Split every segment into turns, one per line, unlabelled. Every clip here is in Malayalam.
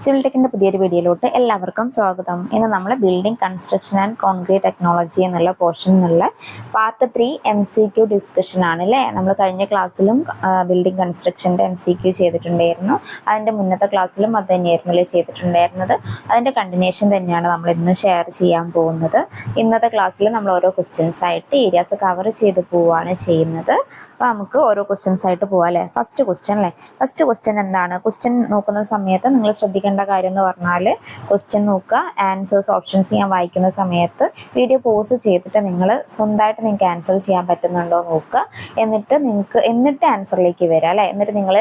സിവിൽ ടെക്കിന്റെ പുതിയൊരു വീഡിയോയിലോട്ട് എല്ലാവർക്കും സ്വാഗതം. ഇന്ന് നമ്മൾ building construction and concrete technology എന്നുള്ള പോർഷൻ എന്നുള്ള പാർട്ട് 3 MCQ ഡിസ്കഷൻ ആണ് അല്ലേ. നമ്മൾ കഴിഞ്ഞ ക്ലാസ്സിലും ബിൽഡിംഗ് കൺസ്ട്രക്ഷൻ്റെ MCQ ചെയ്തിട്ടുണ്ടായിരുന്നു. അതിൻ്റെ മുന്നത്തെ ക്ലാസ്സിലും അത് തന്നെയായിരുന്നല്ലേ ചെയ്തിട്ടുണ്ടായിരുന്നത്. അതിൻ്റെ കണ്ടിന്യൂഷൻ തന്നെയാണ് നമ്മൾ ഇന്ന് ഷെയർ ചെയ്യാൻ പോകുന്നത്. ഇന്നത്തെ ക്ലാസ്സിൽ നമ്മൾ ഓരോ ക്വസ്റ്റ്യൻസ് ആയിട്ട് ഏരിയാസ് കവർ ചെയ്ത് പോവുകയാണ് ചെയ്യുന്നത്. അപ്പോൾ നമുക്ക് ഓരോ ക്വസ്റ്റ്യൻസ് ആയിട്ട് പോവാം അല്ലേ. ഫസ്റ്റ് ക്വസ്റ്റ്യൻ എന്താണ്? ക്വസ്റ്റ്യൻ നോക്കുന്ന സമയത്ത് നിങ്ങൾ ശ്രദ്ധിക്കേണ്ട കാര്യം എന്ന് പറഞ്ഞാൽ ക്വസ്റ്റ്യൻ നോക്കുക, ആൻസേഴ്സ് ഓപ്ഷൻസ് ഞാൻ വായിക്കുന്ന സമയത്ത് വീഡിയോ പോസ് ചെയ്തിട്ട് നിങ്ങൾ സ്വന്തമായിട്ട് നിങ്ങൾക്ക് ആൻസർ ചെയ്യാൻ പറ്റുന്നുണ്ടോ നോക്കുക. എന്നിട്ട് ആൻസറിലേക്ക് വരിക അല്ലേ. എന്നിട്ട് നിങ്ങൾ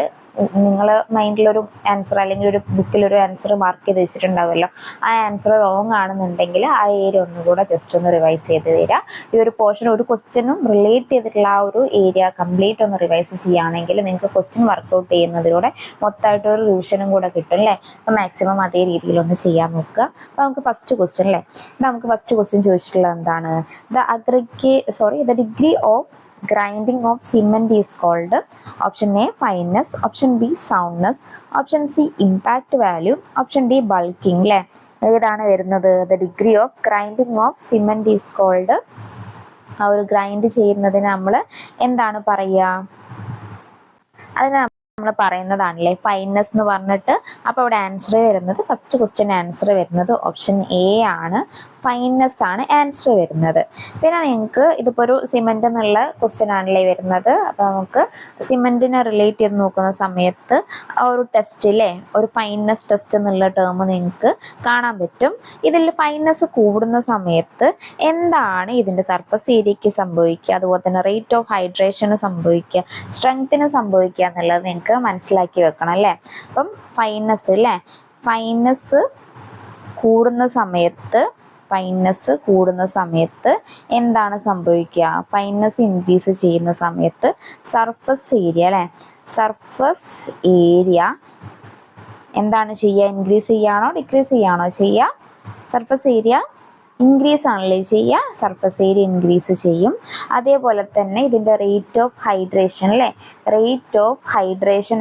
മൈൻഡിലൊരു ആൻസർ അല്ലെങ്കിൽ ഒരു ബുക്കിലൊരു ആൻസർ മാർക്ക് ചെയ്ത് വെച്ചിട്ടുണ്ടാവുമല്ലോ, ആ ആൻസർ റോങ് ആണെന്നുണ്ടെങ്കിൽ ആ ഏരിയ ഒന്നുകൂടെ ജസ്റ്റ് ഒന്ന് റിവൈസ് ചെയ്ത് വരിക. ഈ ഒരു പോർഷൻ ഒരു ക്വസ്റ്റ്യനും റിലേറ്റ് ചെയ്തിട്ടുള്ള ആ ഒരു ഏരിയ കംപ്ലീറ്റ് ഒന്ന് റിവൈസ് ചെയ്യുകയാണെങ്കിൽ നിങ്ങൾക്ക് ക്വസ്റ്റ്യൻ വർക്കൗട്ട് ചെയ്യുന്നതിലൂടെ മൊത്തമായിട്ടൊരു റിവിഷനും കൂടെ കിട്ടും അല്ലേ. അപ്പോൾ മാക്സിമം അതേ രീതിയിലൊന്ന് ചെയ്യാൻ നോക്കുക. അപ്പോൾ നമുക്ക് ഫസ്റ്റ് ക്വസ്റ്റ്യൻ അല്ലേ. നമുക്ക് ഫസ്റ്റ് ക്വസ്റ്റ്യൻ ചോദിച്ചിട്ടുള്ളത് എന്താണ്? The degree of grinding of cement is called option A fineness, option B soundness, option C impact value, option D bulking അല്ലേ. ഏതാണ് വരുന്നത്? The degree of grinding of cement is called. ആ ഒരു ഗ്രൈൻഡ് ചെയ്യുന്നതിന് നമ്മൾ എന്താണ് പറയുക? അതിന് നമ്മൾ പറയുന്നതാണല്ലേ ഫൈൻനെസ് എന്ന് പറഞ്ഞിട്ട്. അപ്പോൾ ഇവിടെ ആൻസർ വരുന്നത്, ഫസ്റ്റ് ക്വസ്റ്റ്യൻ ആൻസർ വരുന്നത് ഓപ്ഷൻ എ ആണ്. ഫൈൻനെസ് ആണ് ആൻസർ വരുന്നത്. പിന്നെ നിങ്ങൾക്ക് ഇതിപ്പോൾ ഒരു സിമെൻ്റ് എന്നുള്ള ക്വസ്റ്റ്യൻ ആണല്ലേ വരുന്നത്. അപ്പോൾ നമുക്ക് സിമെൻറ്റിനെ റിലേറ്റ് ചെയ്ത് നോക്കുന്ന സമയത്ത് ഒരു ടെസ്റ്റിലെ ഒരു ഫൈൻനെസ് ടെസ്റ്റ് എന്നുള്ള ടേം നിങ്ങൾക്ക് കാണാൻ പറ്റും. ഇതിൽ ഫൈൻനെസ് കൂടുന്ന സമയത്ത് എന്താണ് ഇതിൻ്റെ സർഫസ് ഏരിയയ്ക്ക് സംഭവിക്കുക, അതുപോലെ തന്നെ റേറ്റ് ഓഫ് ഹൈഡ്രേഷന് സംഭവിക്കുക, സ്ട്രെങ്ത്തിന് സംഭവിക്കുക എന്നുള്ളത് നിങ്ങൾക്ക് മനസ്സിലാക്കി വെക്കണം അല്ലേ. അപ്പം ഫൈൻനെസ് കൂടുന്ന സമയത്ത് എന്താണ് സംഭവിക്കുക? ഫൈൻനെസ് ഇൻക്രീസ് ചെയ്യുന്ന സമയത്ത് സർഫസ് ഏരിയ എന്താണ് ചെയ്യുക? ഇൻക്രീസ് ചെയ്യാണോ ഡിക്രീസ് ചെയ്യാണോ ചെയ്യുക? സർഫസ് ഏരിയ ഇൻക്രീസ് ആണല്ലേ ചെയ്യുക. സർഫസ് ഏരിയ ഇൻക്രീസ് ചെയ്യും. അതേപോലെ തന്നെ ഇതിൻ്റെ റേറ്റ് ഓഫ് ഹൈഡ്രേഷൻ അല്ലേ. റേറ്റ് ഓഫ് ഹൈഡ്രേഷൻ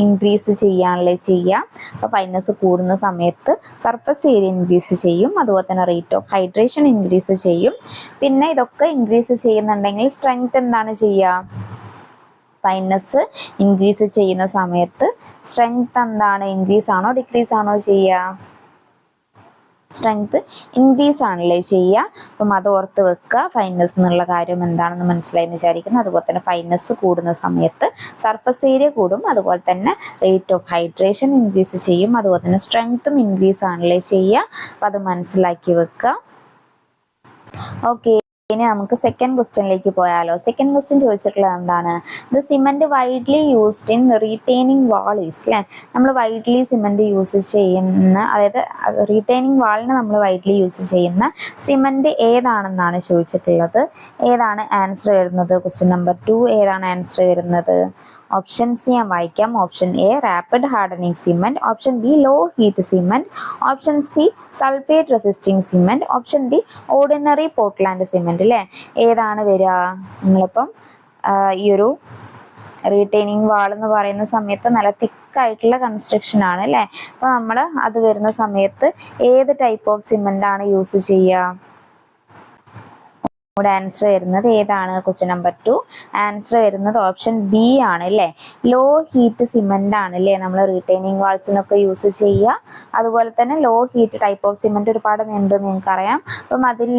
ഇൻക്രീസ് ചെയ്യാണല്ലേ ചെയ്യുക. അപ്പോൾ ഫൈൻനെസ് കൂടുന്ന സമയത്ത് സർഫസ് ഏരിയ ഇൻക്രീസ് ചെയ്യും, അതുപോലെ തന്നെ റേറ്റ് ഓഫ് ഹൈഡ്രേഷൻ ഇൻക്രീസ് ചെയ്യും. പിന്നെ ഇതൊക്കെ ഇൻക്രീസ് ചെയ്യുന്നുണ്ടെങ്കിൽ സ്ട്രെങ്ത് എന്താണ് ചെയ്യുക? ഫൈൻനെസ് ഇൻക്രീസ് ചെയ്യുന്ന സമയത്ത് സ്ട്രെങ്ത് എന്താണ്? ഇൻക്രീസ് ആണോ ഡിക്രീസ് ആണോ ചെയ്യുക? സ്ട്രെങ്ത് ഇൻക്രീസ് ആണല്ലേ ചെയ്യുക. അപ്പം അത് ഓർത്ത് വെക്കുക. ഫൈൻനെസ് എന്നുള്ള കാര്യം എന്താണെന്ന് മനസ്സിലായെന്ന് വിചാരിക്കുന്നു. അതുപോലെ തന്നെ ഫൈൻനെസ് കൂടുന്ന സമയത്ത് സർഫസ് ഏരിയ കൂടും, അതുപോലെ തന്നെ റേറ്റ് ഓഫ് ഹൈഡ്രേഷൻ ഇൻക്രീസ് ചെയ്യും, അതുപോലെ തന്നെ സ്ട്രെങ്ത്തും ഇൻക്രീസ് ആണല്ലേ ചെയ്യുക. അപ്പം അത് മനസ്സിലാക്കി വെക്കുക. ഓക്കെ, ഇനി നമുക്ക് സെക്കൻഡ് ക്വസ്റ്റ്യനിലേക്ക് പോയാലോ. സെക്കൻഡ് ക്വസ്റ്റ്യൻ ചോദിച്ചിട്ടുള്ളത് എന്താണ്? The cement widely used in retaining wall is അല്ലേ. നമ്മൾ വൈഡ്ലി സിമെന്റ് യൂസ് ചെയ്യുന്ന, അതായത് റീറ്റെയിനിങ് വാളിന് നമ്മൾ വൈഡ്ലി യൂസ് ചെയ്യുന്ന സിമെന്റ് ഏതാണെന്നാണ് ചോദിച്ചിട്ടുള്ളത്. ഏതാണ് ആൻസർ വരുന്നത്? ക്വസ്റ്റ്യൻ നമ്പർ 2 ഏതാണ് ആൻസർ വരുന്നത്? ഓപ്ഷൻ സി ഞാൻ വായിക്കാം. Option A rapid hardening cement, option B low heat cement, option C sulphate resisting cement, option D ordinary Portland cement അല്ലേ. ഏതാണ് വരിക? നിങ്ങളിപ്പം ഈ ഒരു റീറ്റെയിനിങ് വാൾ എന്ന് പറയുന്ന സമയത്ത് നല്ല തിക്കായിട്ടുള്ള കൺസ്ട്രക്ഷൻ ആണ് അല്ലേ. അപ്പോൾ നമ്മൾ അത് വരുന്ന സമയത്ത് ഏത് ടൈപ്പ് ഓഫ് സിമെന്റ് ആണ് യൂസ് ചെയ്യുക? ഇവിടെ ആൻസർ വരുന്നത് ഏതാണ്? ക്വസ്റ്റ്യൻ നമ്പർ 2 ആൻസർ വരുന്നത് ഓപ്ഷൻ ബി ആണ് അല്ലേ. ലോ ഹീറ്റ് സിമെന്റ് ആണ് അല്ലേ നമ്മൾ റീറ്റെയിനിങ് വാൾസിനൊക്കെ യൂസ് ചെയ്യുക. അതുപോലെ തന്നെ low heat type of cement ഒരുപാട് ഉണ്ട് നിങ്ങൾക്കറിയാം. അപ്പം അതിൽ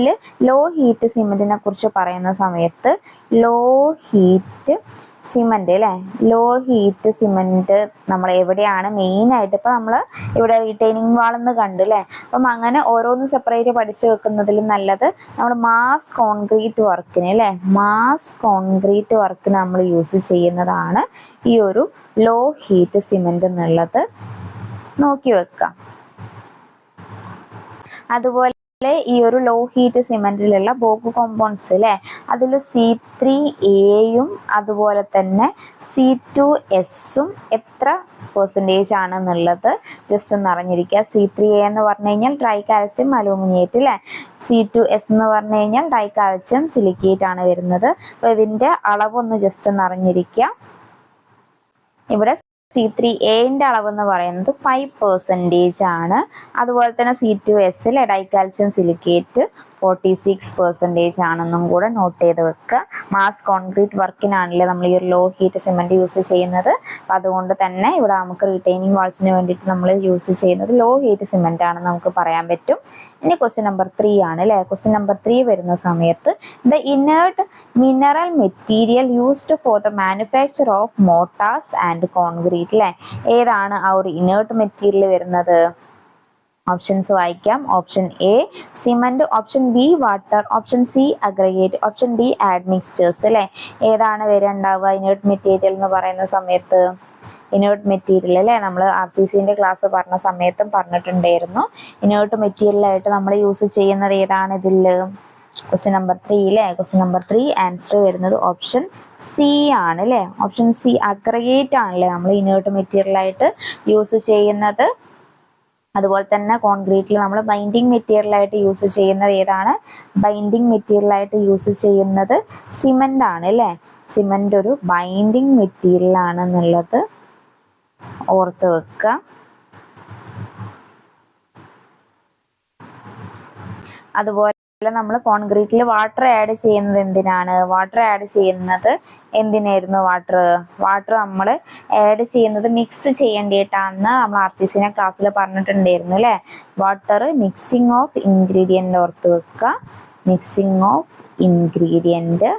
ലോ ഹീറ്റ് സിമെന്റിനെ കുറിച്ച് പറയുന്ന സമയത്ത് ലോ ഹീറ്റ് സിമെന്റ് അല്ലേ. ലോ ഹീറ്റ് സിമെന്റ് നമ്മൾ എവിടെയാണ് മെയിനായിട്ട്? ഇപ്പം നമ്മൾ ഇവിടെ റീറ്റെയിനിങ് വാളെന്ന് കണ്ടു അല്ലേ. അപ്പം അങ്ങനെ ഓരോന്നും സെപ്പറേറ്റ് പഠിച്ചു വെക്കുന്നതിലും നല്ലത് നമ്മൾ മാസ് കോൺക്രീറ്റ് വർക്കിന് നമ്മൾ യൂസ് ചെയ്യുന്നതാണ് ഈ ഒരു ലോ ഹീറ്റ് സിമെന്റ് എന്നുള്ളത് നോക്കി വെക്കാം. അതുപോലെ ഈ ഒരു ലോ ഹീറ്റ് സിമെന്റിലുള്ള ബോക്ക് കോമ്പൗണ്ട്സ് അല്ലേ, അതിൽ C3A അതുപോലെ തന്നെ C2S എത്ര പെർസെൻറ്റേജ് ആണെന്നുള്ളത് ജസ്റ്റ് ഒന്ന് അറിഞ്ഞിരിക്കുക. C3A എന്ന് പറഞ്ഞു കഴിഞ്ഞാൽ ട്രൈ കാൽസ്യം അലൂമിനേറ്റ് അല്ലേ, C2S എന്ന് പറഞ്ഞു കഴിഞ്ഞാൽ ഡൈ കാൽസ്യം സിലിക്കേറ്റ് ആണ് വരുന്നത്. അപ്പോൾ ഇതിൻ്റെ അളവൊന്ന് ജസ്റ്റ് ഒന്ന് അറിഞ്ഞിരിക്കുക. ഇവിടെ C3Aൻ്റെ അളവ് എന്ന് പറയുന്നത് 5% ആണ്. അതുപോലെ തന്നെ C2S ഡൈ കാൽസ്യം സിലിക്കേറ്റ് 46% ആണെന്നും കൂടെ നോട്ട് ചെയ്ത് വെക്കുക. മാസ് കോൺക്രീറ്റ് വർക്കിനാണല്ലേ നമ്മൾ ഈ ഒരു ലോ ഹീറ്റ് സിമെന്റ് യൂസ് ചെയ്യുന്നത്. അപ്പം അതുകൊണ്ട് തന്നെ ഇവിടെ നമുക്ക് റിട്ടൈനിങ് വാൾസിന് വേണ്ടിയിട്ട് നമ്മൾ യൂസ് ചെയ്യുന്നത് ലോ ഹീറ്റ് സിമെന്റ് ആണെന്ന് നമുക്ക് പറയാൻ പറ്റും. ഇനി ക്വസ്റ്റ്യൻ നമ്പർ 3 ആണ് അല്ലേ. ക്വസ്റ്റ്യൻ നമ്പർ 3 വരുന്ന സമയത്ത് the inert mineral material used for the manufacture of mortars and concrete അല്ലേ. ഏതാണ് ആ ഒരു ഇനേർട്ട് മെറ്റീരിയൽ വരുന്നത്? ഓപ്ഷൻസ് വായിക്കാം. Option A cement, option B water, option C aggregate, option D admixtures അല്ലേ. ഏതാണ് വരേണ്ടാവുക ഇനേർട്ട് മെറ്റീരിയൽ എന്ന് പറയുന്ന സമയത്ത്? ഇനേർട്ട് മെറ്റീരിയൽ അല്ലേ, നമ്മൾ RCCൻ്റെ ക്ലാസ് പറഞ്ഞ സമയത്തും പറഞ്ഞിട്ടുണ്ടായിരുന്നു. ഇനേർട്ട് മെറ്റീരിയലായിട്ട് നമ്മൾ യൂസ് ചെയ്യുന്നത് ഏതാണ് ഇതിൽ? ക്വസ്റ്റ്യൻ നമ്പർ 3 അല്ലേ. ക്വസ്റ്റ്യൻ നമ്പർ 3 ആൻസർ വരുന്നത് ഓപ്ഷൻ സി ആണ് അല്ലേ. ഓപ്ഷൻ സി അഗ്രഗേറ്റ് ആണല്ലേ നമ്മൾ ഇനേർട്ട് മെറ്റീരിയലായിട്ട് യൂസ് ചെയ്യുന്നത്. അതുപോലെ തന്നെ കോൺക്രീറ്റിൽ നമ്മൾ ബൈൻഡിങ് മെറ്റീരിയലായിട്ട് യൂസ് ചെയ്യുന്നത് ഏതാണ്? ബൈൻഡിങ് മെറ്റീരിയലായിട്ട് യൂസ് ചെയ്യുന്നത് സിമൻ്റ് ആണ് അല്ലേ. സിമൻ്റ് ഒരു ബൈൻഡിങ് മെറ്റീരിയൽ ആണെന്നുള്ളത് ഓർത്ത് വെക്കുക. അതുപോലെ നമ്മൾ കോൺക്രീറ്റിൽ വാട്ടർ ആഡ് ചെയ്യുന്നത് എന്തിനാണ്? വാട്ടർ ആഡ് ചെയ്യുന്നത് എന്തിനായിരുന്നു? വാട്ടർ നമ്മൾ ആഡ് ചെയ്യുന്നത് മിക്സ് ചെയ്യേണ്ടിയിട്ടാണെന്ന് നമ്മൾ RCCൻ്റെ ക്ലാസ്സിൽ പറഞ്ഞിട്ടുണ്ടായിരുന്നു അല്ലേ. വാട്ടർ മിക്സിംഗ് ഓഫ് ഇൻഗ്രീഡിയൻ്റ് ഓർത്ത് വെക്കുക. Mixing of ingredient.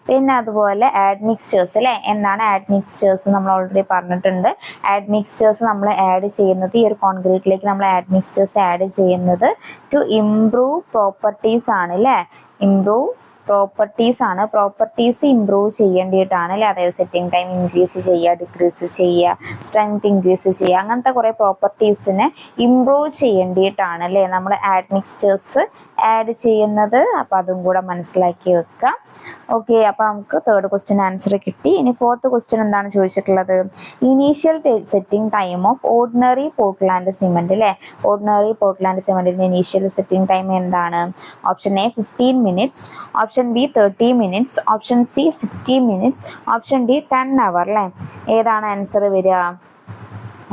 പിന്നെ അതുപോലെ ആഡ്മിക്സ്ചേഴ്സ് അല്ലേ. എന്താണ് ആഡ്മിക്സ്ചേഴ്സ്? നമ്മൾ ഓൾറെഡി പറഞ്ഞിട്ടുണ്ട്. ആഡ്മിക്സ്ചേഴ്സ് നമ്മൾ ആഡ് ചെയ്യുന്നത് ഈ ഒരു കോൺക്രീറ്റിലേക്ക് നമ്മൾ ആഡ്മിക്സ്ചേഴ്സ് ആഡ് ചെയ്യുന്നത് ടു ഇംപ്രൂവ് പ്രോപ്പർട്ടീസ് ആണ് അല്ലേ. ഇംപ്രൂവ് പ്രോപ്പർട്ടീസ് ആണ്. പ്രോപ്പർട്ടീസ് ഇംപ്രൂവ് ചെയ്യേണ്ടിയിട്ടാണ് അല്ലേ. അതായത് സെറ്റിംഗ് ടൈം ഇൻക്രീസ് ചെയ്യുക, ഡിക്രീസ് ചെയ്യുക, സ്ട്രെങ്ത് ഇൻക്രീസ് ചെയ്യുക, അങ്ങനത്തെ കുറേ പ്രോപ്പർട്ടീസിനെ ഇംപ്രൂവ് ചെയ്യേണ്ടിയിട്ടാണ് അല്ലേ നമ്മൾ ആഡ്മിക്സ്ചേഴ്സ് ആഡ് ചെയ്യുന്നത്. അപ്പം അതും കൂടെ മനസ്സിലാക്കി വെക്കുക. ഓക്കെ, അപ്പം നമുക്ക് തേർഡ് ക്വസ്റ്റ്യൻ ആൻസർ കിട്ടി. ഇനി ഫോർത്ത് ക്വസ്റ്റ്യൻ എന്താണ് ചോദിച്ചിട്ടുള്ളത്? Initial setting time of ordinary Portland cement അല്ലേ. ഓർഡിനറി പോർട്ട്ലാൻഡ് സിമെന്റിന്റെ ഇനീഷ്യൽ സെറ്റിംഗ് ടൈം എന്താണ്? Option A 15 minutes, option B 30 minutes, option C 60 minutes, option D 10 hour അല്ലേ. ഏതാണ് ആൻസർ വരിക?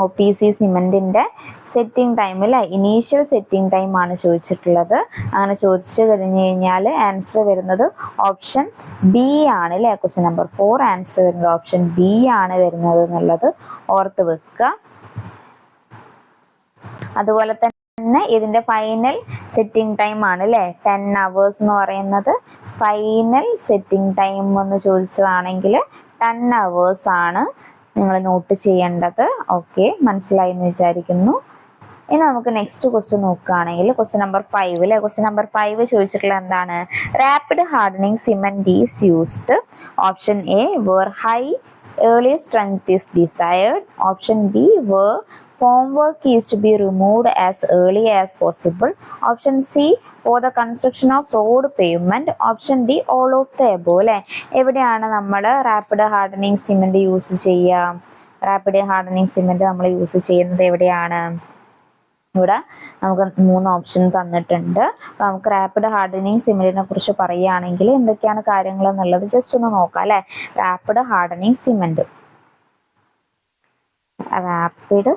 OPC സിമെന്റിന്റെ സെറ്റിംഗ് ടൈം അല്ലേ, ഇനീഷ്യൽ സെറ്റിംഗ് ടൈം ആണ് ചോദിച്ചിട്ടുള്ളത്. അങ്ങനെ ചോദിച്ചു കഴിഞ്ഞു കഴിഞ്ഞാൽ ആൻസർ വരുന്നത് ഓപ്ഷൻ ബി ആണ് അല്ലേ. ക്വസ്റ്റ്യൻ നമ്പർ 4 ആൻസർ വരുന്നത് ഓപ്ഷൻ ബി ആണ് വരുന്നത് എന്നുള്ളത് ഓർത്ത് വെക്കുക. അതുപോലെ തന്നെ ഇതിന്റെ ഫൈനൽ സെറ്റിംഗ് ടൈം ആണ് അല്ലേ 10 അവേഴ്സ് എന്ന് പറയുന്നത്. ഫൈനൽ സെറ്റിംഗ് ടൈം എന്ന് ചോദിച്ചതാണെങ്കിൽ 10 അവേഴ്സ് ആണ് നിങ്ങൾ നോട്ട് ചെയ്യേണ്ടത്. ഓക്കെ, മനസ്സിലായി എന്ന് വിചാരിക്കുന്നു. ഇനി നമുക്ക് നെക്സ്റ്റ് ക്വസ്റ്റ്യൻ നോക്കുകയാണെങ്കിൽ ക്വസ്റ്റ്യൻ നമ്പർ 5 അല്ലേ. ക്വസ്റ്റ്യൻ നമ്പർ 5 ചോദിച്ചിട്ടുള്ള എന്താണ്? Rapid hardening cement is used. Option A where high early strength is desired. Option B where formwork is to be removed as early as possible. Option C for the construction of road pavement. Option D all of the above അല്ലേ. എവിടെയാണ് നമ്മൾ റാപ്പിഡ് ഹാർഡനിങ് സിമെന്റ് യൂസ് ചെയ്യുക? റാപ്പിഡ് ഹാർഡനിങ് സിമെന്റ് നമ്മൾ യൂസ് ചെയ്യുന്നത് എവിടെയാണ്? ഇവിടെ നമുക്ക് 3 ഓപ്ഷൻ തന്നിട്ടുണ്ട്. അപ്പോൾ നമുക്ക് റാപ്പിഡ് ഹാർഡനിങ് സിമെന്റിനെ കുറിച്ച് പറയുകയാണെങ്കിൽ എന്തൊക്കെയാണ് കാര്യങ്ങൾ എന്നുള്ളത് ജസ്റ്റ് ഒന്ന് നോക്കാം അല്ലേ. Rapid hardening cement, rapid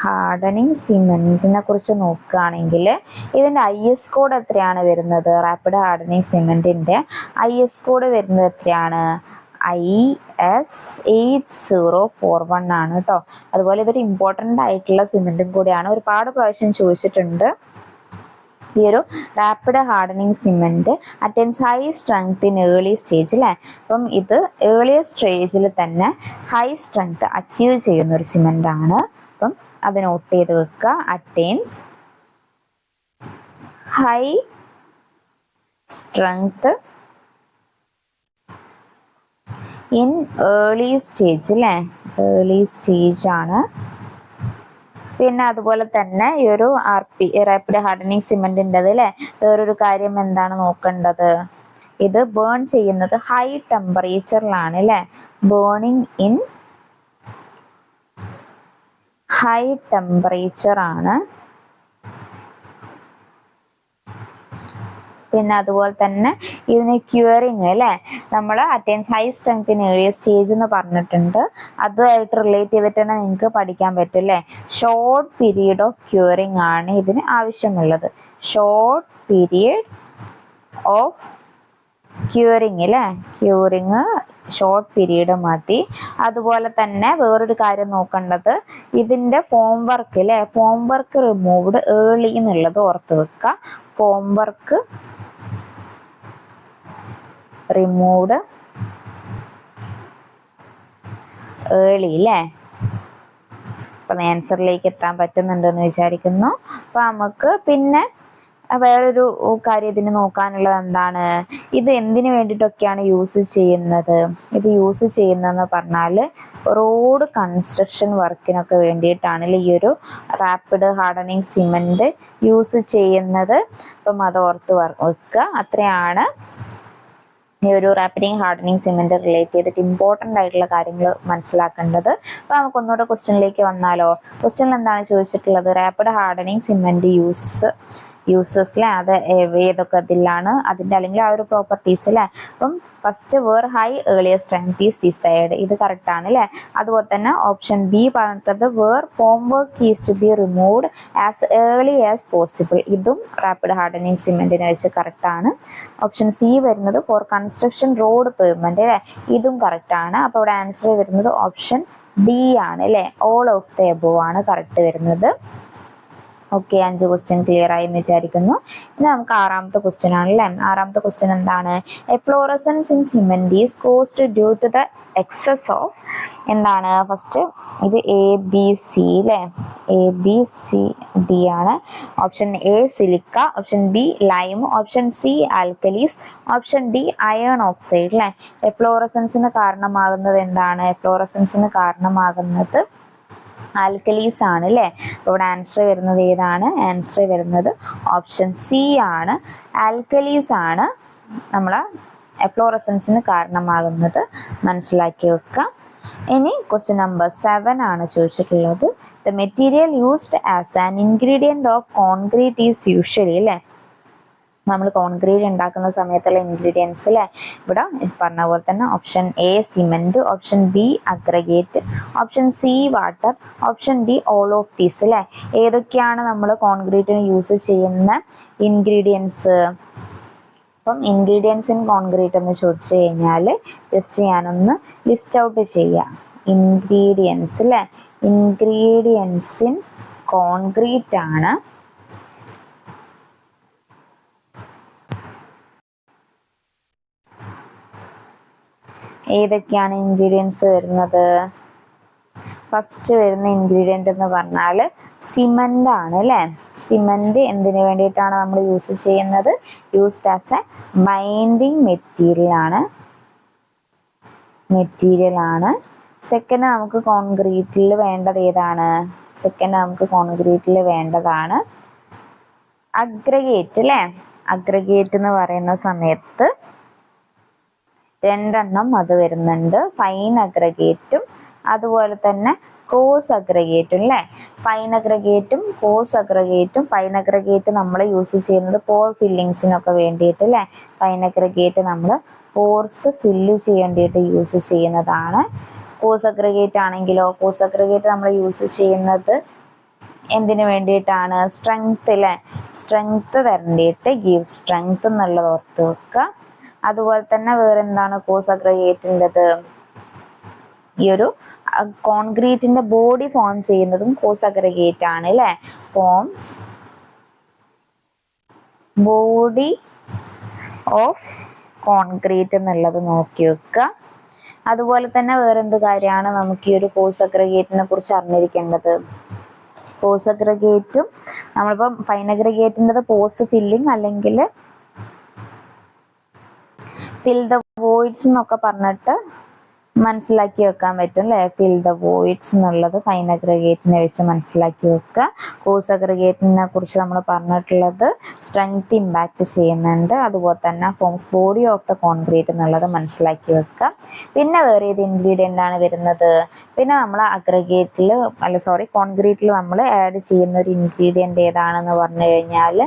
hardening സിമെന്റിനെ കുറിച്ച് നോക്കുകയാണെങ്കിൽ ഇതിൻ്റെ IS കോഡ് എത്രയാണ് വരുന്നത്? റാപ്പിഡ് ഹാർഡനിങ് സിമെന്റിൻ്റെ IS കോഡ് വരുന്നത് എത്രയാണ്? IS 8041 ആണ് കേട്ടോ. അതുപോലെ ഇതൊരു ഇമ്പോർട്ടൻ്റ് ആയിട്ടുള്ള സിമെന്റും കൂടിയാണ്, ഒരുപാട് പ്രാവശ്യം ചോദിച്ചിട്ടുണ്ട്. ഈ ഒരു rapid hardening cement attains high strength in early stage അല്ലേ. അപ്പം ഇത് ഏർലി സ്റ്റേജിൽ തന്നെ ഹൈ സ്ട്രെങ്ത് അച്ചീവ് ചെയ്യുന്ന ഒരു സിമെന്റ് ആണ്. അപ്പം അത് നോട്ട് ചെയ്ത് വെക്കുക. Attains high strength in early stage അല്ലേ. ഏർലി സ്റ്റേജ് ആണ്. പിന്നെ അതുപോലെ തന്നെ ഈ ഒരു RP റാപ്പിഡ് ഹാർഡനിങ് സിമെന്റിൻ്റെത് അല്ലേ, വേറൊരു കാര്യം എന്താണ് നോക്കേണ്ടത്, ഇത് ബേൺ ചെയ്യുന്നത് ഹൈ ടെമ്പറേച്ചറിലാണ് അല്ലേ, ബേണിംഗ് ഇൻ ഹൈ ടെമ്പറേച്ചർ ആണ്. പിന്നെ അതുപോലെ തന്നെ ഇതിന് ക്യൂറിങ് അല്ലേ, നമ്മൾ attains high strength in early stage എന്ന് പറഞ്ഞിട്ടുണ്ട്. അതുമായിട്ട് റിലേറ്റ് ചെയ്തിട്ട് തന്നെ നിങ്ങൾക്ക് പഠിക്കാൻ പറ്റും അല്ലേ. ഷോർട്ട് പീരീഡ് ഓഫ് ക്യൂറിങ് ആണ് ഇതിന് ആവശ്യമുള്ളത്. ഷോർട്ട് പീരീഡ് ഓഫ് ക്യൂറിങ് അല്ലേ, ക്യൂറിങ് ഷോർട്ട് പീരീഡ് മതി. അതുപോലെ തന്നെ വേറൊരു കാര്യം നോക്കേണ്ടത്, ഇതിൻ്റെ ഫോം വർക്ക് അല്ലേ, ഫോം വർക്ക് റിമൂവ്ഡ് ഏർലി എന്നുള്ളത് ഓർത്ത് വെക്കുക. ഫോം വർക്ക് റിമൂവ്ഡ് ഏർലി അല്ലേ. അപ്പം ആൻസറിലേക്ക് എത്താൻ പറ്റുന്നുണ്ടെന്ന് വിചാരിക്കുന്നു. അപ്പം നമുക്ക് പിന്നെ വേറൊരു കാര്യം ഇതിന് നോക്കാനുള്ളത് എന്താണ്, ഇത് എന്തിനു വേണ്ടിയിട്ടൊക്കെയാണ് യൂസ് ചെയ്യുന്നത്. ഇത് യൂസ് ചെയ്യുന്നതെന്ന് പറഞ്ഞാൽ റോഡ് കൺസ്ട്രക്ഷൻ വർക്കിനൊക്കെ വേണ്ടിയിട്ടാണ് ഈ ഒരു റാപ്പിഡ് ഹാർഡനിങ് സിമെൻറ്റ് യൂസ് ചെയ്യുന്നത്. അപ്പം അത് ഓർത്ത് വെക്കുക. അത്രയാണ് ഈ ഒരു റാപ്പിഡിങ് ഹാർഡനിങ് സിമെന്റ് റിലേറ്റ് ചെയ്തിട്ട് ഇമ്പോർട്ടൻ്റ് ആയിട്ടുള്ള കാര്യങ്ങൾ മനസ്സിലാക്കേണ്ടത്. അപ്പോൾ നമുക്ക് ഒന്നുകൂടെ ക്വസ്റ്റ്യനിലേക്ക് വന്നാലോ. ക്വസ്റ്റ്യനിൽ എന്താണ് ചോദിച്ചിട്ടുള്ളത്, റാപ്പിഡ് ഹാർഡനിങ് സിമെന്റ് യൂസസിലെ അത് ഏതൊക്കെ ഇതിലാണ് അതിൻ്റെ അല്ലെങ്കിൽ ആ ഒരു പ്രോപ്പർട്ടീസ് അല്ലേ. അപ്പം first where high earlier strength is desired, ഇത് കറക്റ്റ് ആണ് അല്ലേ. അതുപോലെ തന്നെ ഓപ്ഷൻ ബി പറഞ്ഞിട്ടത് where formwork is to be removed as early as possible, ഇതും റാപ്പിഡ് ഹാർഡനിങ് സിമെന്റിനെ വെച്ച് കറക്റ്റ് ആണ്. ഓപ്ഷൻ സി വരുന്നത് ഫോർ കൺസ്ട്രക്ഷൻ റോഡ് പേയ്മെന്റ് അല്ലേ, ഇതും കറക്റ്റ് ആണ്. അപ്പോൾ ഇവിടെ ആൻസർ വരുന്നത് ഓപ്ഷൻ ഡി ആണ് അല്ലേ, ഓൾ ഓഫ് ദ എബോവ് ആണ് കറക്റ്റ് വരുന്നത്. ഓക്കെ, 5 ക്വസ്റ്റ്യൻ ക്ലിയർ ആയി എന്ന് വിചാരിക്കുന്നു. ഇനി നമുക്ക് 6ാമത്തെ ക്വസ്റ്റ്യൻ ആണല്ലേ. 6ാമത്തെ ക്വസ്റ്റ്യൻ എന്താണ്, efflorescence in cement is caused due to the excess of എന്താണ്. ഫസ്റ്റ് ഇത് ABC അല്ലേ, ABCD ആണ്. Option A silica, option B lime, option C alkalies, option D iron oxide അല്ലേ. എഫ്ലോറസൻസിന് കാരണമാകുന്നത് എന്താണ്, എഫ്ലോറസൻസിന് കാരണമാകുന്നത് ആൽക്കലീസ് ആണ് അല്ലേ. അപ്പോൾ ഇവിടെ ആൻസർ വരുന്നത് ഏതാണ്, ആൻസർ വരുന്നത് ഓപ്ഷൻ സി ആണ്. ആൽക്കലീസ് ആണ് നമ്മൾ എഫ്ലോറസൻസിന് കാരണമാകുന്നത്, മനസ്സിലാക്കി വെക്കുക. ഇനി ക്വസ്റ്റ്യൻ നമ്പർ 7 ആണ് ചോദിച്ചിട്ടുള്ളത്. The material used as an ingredient of concrete is usually അല്ലേ, നമ്മൾ കോൺക്രീറ്റ് ഉണ്ടാക്കുന്ന സമയത്തുള്ള ഇൻഗ്രീഡിയൻസ് അല്ലേ. ഇവിടെ പറഞ്ഞ പോലെ തന്നെ option A cement, option B aggregate, option C water, option D all of these അല്ലേ. ഏതൊക്കെയാണ് നമ്മൾ കോൺക്രീറ്റിന് യൂസ് ചെയ്യുന്ന ഇൻഗ്രീഡിയൻസ്. അപ്പം ഇൻഗ്രീഡിയൻസ് ഇൻ കോൺക്രീറ്റ് എന്ന് ചോദിച്ചു കഴിഞ്ഞാൽ ജസ്റ്റ് ഞാനൊന്ന് ലിസ്റ്റ് ഔട്ട് ചെയ്യാം. ഇൻഗ്രീഡിയൻസ് അല്ലേ, ഇൻഗ്രീഡിയൻസ് ഇൻ കോൺക്രീറ്റ് ആണ്. ഏതൊക്കെയാണ് ഇൻഗ്രീഡിയൻസ് വരുന്നത്, ഫസ്റ്റ് വരുന്ന ഇൻഗ്രീഡിയൻ്റ് എന്ന് പറഞ്ഞാൽ സിമൻ്റ് ആണ് അല്ലേ. സിമൻ്റ് എന്തിനു വേണ്ടിയിട്ടാണ് നമ്മൾ യൂസ് ചെയ്യുന്നത്, used as A binding material ആണ്. സെക്കൻഡ് നമുക്ക് കോൺക്രീറ്റിൽ വേണ്ടത് ഏതാണ്, വേണ്ടതാണ് അഗ്രഗേറ്റ് അല്ലേ. അഗ്രഗേറ്റ് എന്ന് പറയുന്ന സമയത്ത് 2 അത് വരുന്നുണ്ട്, ഫൈൻ അഗ്രഗേറ്റും അതുപോലെ തന്നെ കോസ് അഗ്രഗേറ്റും അല്ലേ. ഫൈൻ അഗ്രഗേറ്റും കോസ് അഗ്രഗേറ്റും, ഫൈൻ അഗ്രഗേറ്റ് നമ്മൾ യൂസ് ചെയ്യുന്നത് പോർ ഫില്ലിങ്സിനൊക്കെ വേണ്ടിയിട്ട് അല്ലേ. ഫൈൻ അഗ്രഗേറ്റ് നമ്മൾ പോർസ് ഫില്ല് ചെയ്യേണ്ടിയിട്ട് യൂസ് ചെയ്യുന്നതാണ്. കോസ് അഗ്രഗേറ്റ് ആണെങ്കിലോ, കോസ് അഗ്രഗേറ്റ് നമ്മൾ യൂസ് ചെയ്യുന്നത് എന്തിനു വേണ്ടിയിട്ടാണ്, സ്ട്രെങ്ത് അല്ലേ, സ്ട്രെങ്ത് തരേണ്ടിയിട്ട്, ഗീവ് സ്ട്രെങ്ത് എന്നുള്ളത് ഓർത്ത് വെക്കുക. അതുപോലെ തന്നെ വേറെന്താണ് കോസ് അഗ്രഗേറ്റിൻ്റെത്, ഈ ഒരു കോൺക്രീറ്റിന്റെ ബോഡി ഫോം ചെയ്യുന്നതും കോസ് അഗ്രഗേറ്റ് ആണ് അല്ലേ. ഫോംസ് ബോഡി ഓഫ് കോൺക്രീറ്റ് എന്നുള്ളത് നോക്കി വെക്കുക. അതുപോലെ തന്നെ വേറെന്ത് കാര്യമാണ് നമുക്ക് ഈ ഒരു കോസ് അഗ്രഗേറ്റിനെ കുറിച്ച് അറിഞ്ഞിരിക്കേണ്ടത്. കോസ് അഗ്രഗേറ്റും നമ്മളിപ്പം ഫൈൻ അഗ്രഗേറ്റിൻ്റെത് പോസ് ഫില്ലിങ് അല്ലെങ്കിൽ ഫിൽ ദ വോയിഡ്സ് എന്നൊക്കെ പറഞ്ഞിട്ട് മനസ്സിലാക്കി വെക്കാൻ പറ്റും അല്ലേ? ഫിൽ ദ വോയിഡ്സ് എന്നുള്ളത് ഫൈൻ അഗ്രഗേറ്റിനെ വെച്ച് മനസ്സിലാക്കി വെക്കുക. കോഴ്സ് അഗ്രഗേറ്റിനെ കുറിച്ച് നമ്മൾ പറഞ്ഞിട്ടുള്ളത് സ്ട്രെങ്ത് ഇമ്പാക്റ്റ് ചെയ്യുന്നുണ്ട്. അതുപോലെ തന്നെ forms body of the concrete എന്നുള്ളത് മനസ്സിലാക്കി വെക്കുക. പിന്നെ വേറെ ഏത് ഇൻഗ്രീഡിയൻ്റ് ആണ് വരുന്നത്? പിന്നെ നമ്മൾ അഗ്രഗേറ്റിൽ കോൺക്രീറ്റിൽ നമ്മൾ ആഡ് ചെയ്യുന്ന ഒരു ഇൻഗ്രീഡിയൻ്റ് ഏതാണെന്ന് പറഞ്ഞു കഴിഞ്ഞാൽ